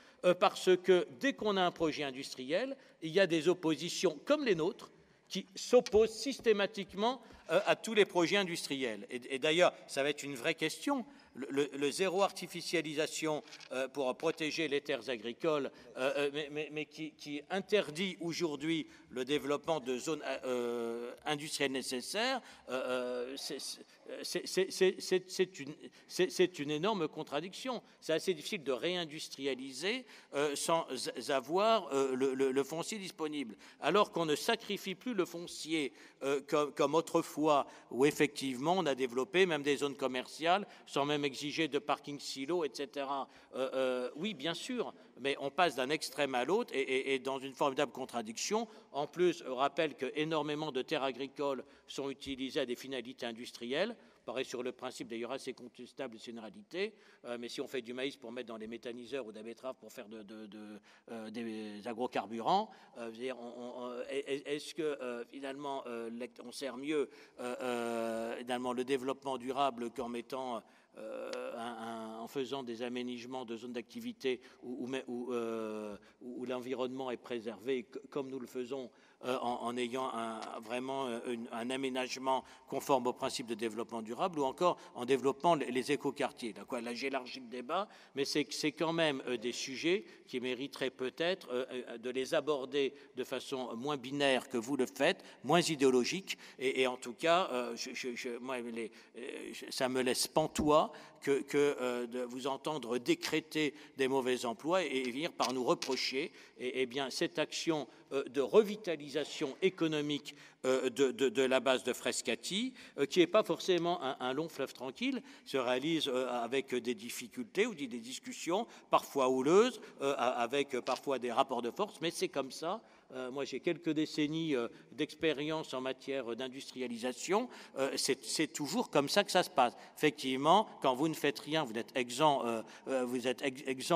parce que dès qu'on a un projet industriel, il y a des oppositions comme les nôtres qui s'opposent systématiquement à tous les projets industriels. Et d'ailleurs, ça va être une vraie question. Le zéro artificialisation pour protéger les terres agricoles, mais qui interdit aujourd'hui le développement de zones industrielles nécessaires, c'est une énorme contradiction. C'est assez difficile de réindustrialiser sans avoir le foncier disponible, alors qu'on ne sacrifie plus le foncier comme autrefois, où effectivement on a développé même des zones commerciales sans même exiger de parking silo, etc. Oui, bien sûr, mais on passe d'un extrême à l'autre et dans une formidable contradiction. En plus, on rappelle qu'énormément de terres agricoles sont utilisées à des finalités industrielles. Paraît sur le principe d'ailleurs assez contestable, c'est une réalité, mais si on fait du maïs pour mettre dans les méthaniseurs ou des betteraves pour faire des agrocarburants, est-ce que finalement on sert mieux finalement le développement durable qu'en mettant en faisant des aménagements de zones d'activité où l'environnement est préservé, comme nous le faisons en ayant vraiment un aménagement conforme aux principes de développement durable, ou encore en développant les écoquartiers. Là, j'élargis le débat, mais c'est quand même des sujets qui mériteraient peut-être de les aborder de façon moins binaire que vous le faites, moins idéologique, et en tout cas, moi, ça me laisse pantois de vous entendre décréter des mauvais emplois et venir par nous reprocher bien cette action de revitalisation économique de la base de Frascati, qui n'est pas forcément un long fleuve tranquille, se réalise avec des difficultés ou des discussions parfois houleuses, avec parfois des rapports de force, mais c'est comme ça. Moi, j'ai quelques décennies d'expérience en matière d'industrialisation. C'est toujours comme ça que ça se passe. Effectivement, quand vous ne faites rien, vous êtes exempt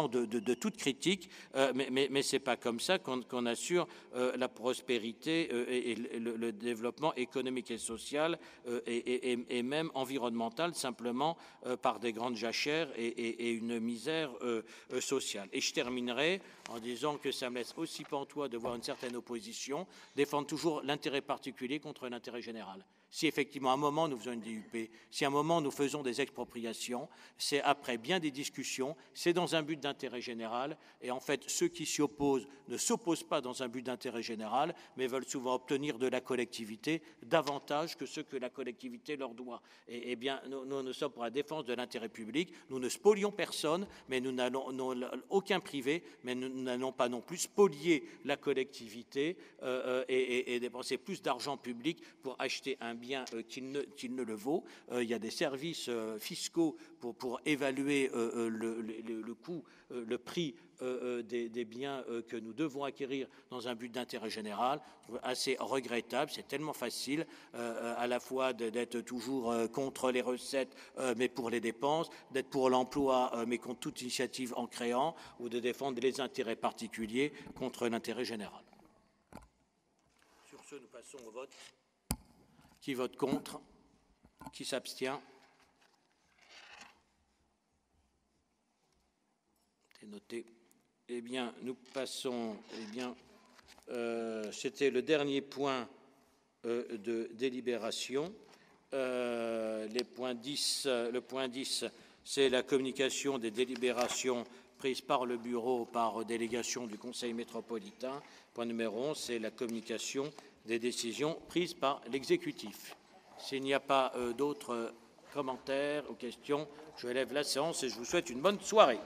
de toute critique, mais c'est pas comme ça qu'on assure la prospérité et le développement économique et social et même environnemental, simplement par des grandes jachères et une misère sociale. Et je terminerai en disant que ça me laisse aussi pantois de voir une certaine certaine opposition, défendent toujours l'intérêt particulier contre l'intérêt général. Si effectivement à un moment nous faisons une DUP, si à un moment nous faisons des expropriations, c'est après bien des discussions, c'est dans un but d'intérêt général, et en fait ceux qui s'y opposent ne s'opposent pas dans un but d'intérêt général, mais veulent souvent obtenir de la collectivité davantage que ce que la collectivité leur doit. Et bien nous sommes pour la défense de l'intérêt public, nous ne spolions personne, mais nous n'allons aucun privé, mais nous n'allons pas non plus spolier la collectivité et dépenser plus d'argent public pour acheter un bien qu'il ne le vaut. Il y a des services fiscaux pour évaluer le coût, le prix des biens que nous devons acquérir dans un but d'intérêt général. Assez regrettable, c'est tellement facile à la fois d'être toujours contre les recettes mais pour les dépenses, d'être pour l'emploi mais contre toute initiative en créant, ou de défendre les intérêts particuliers contre l'intérêt général. Sur ce, nous passons au vote. Qui vote contre? Qui s'abstient? C'est noté. Eh bien, nous passons. Eh bien, c'était le dernier point de délibération. Le point 10, c'est la communication des délibérations prises par le bureau par délégation du Conseil métropolitain. Point numéro 11, c'est la communication des décisions prises par l'exécutif. S'il n'y a pas d'autres commentaires ou questions, je lève la séance et je vous souhaite une bonne soirée.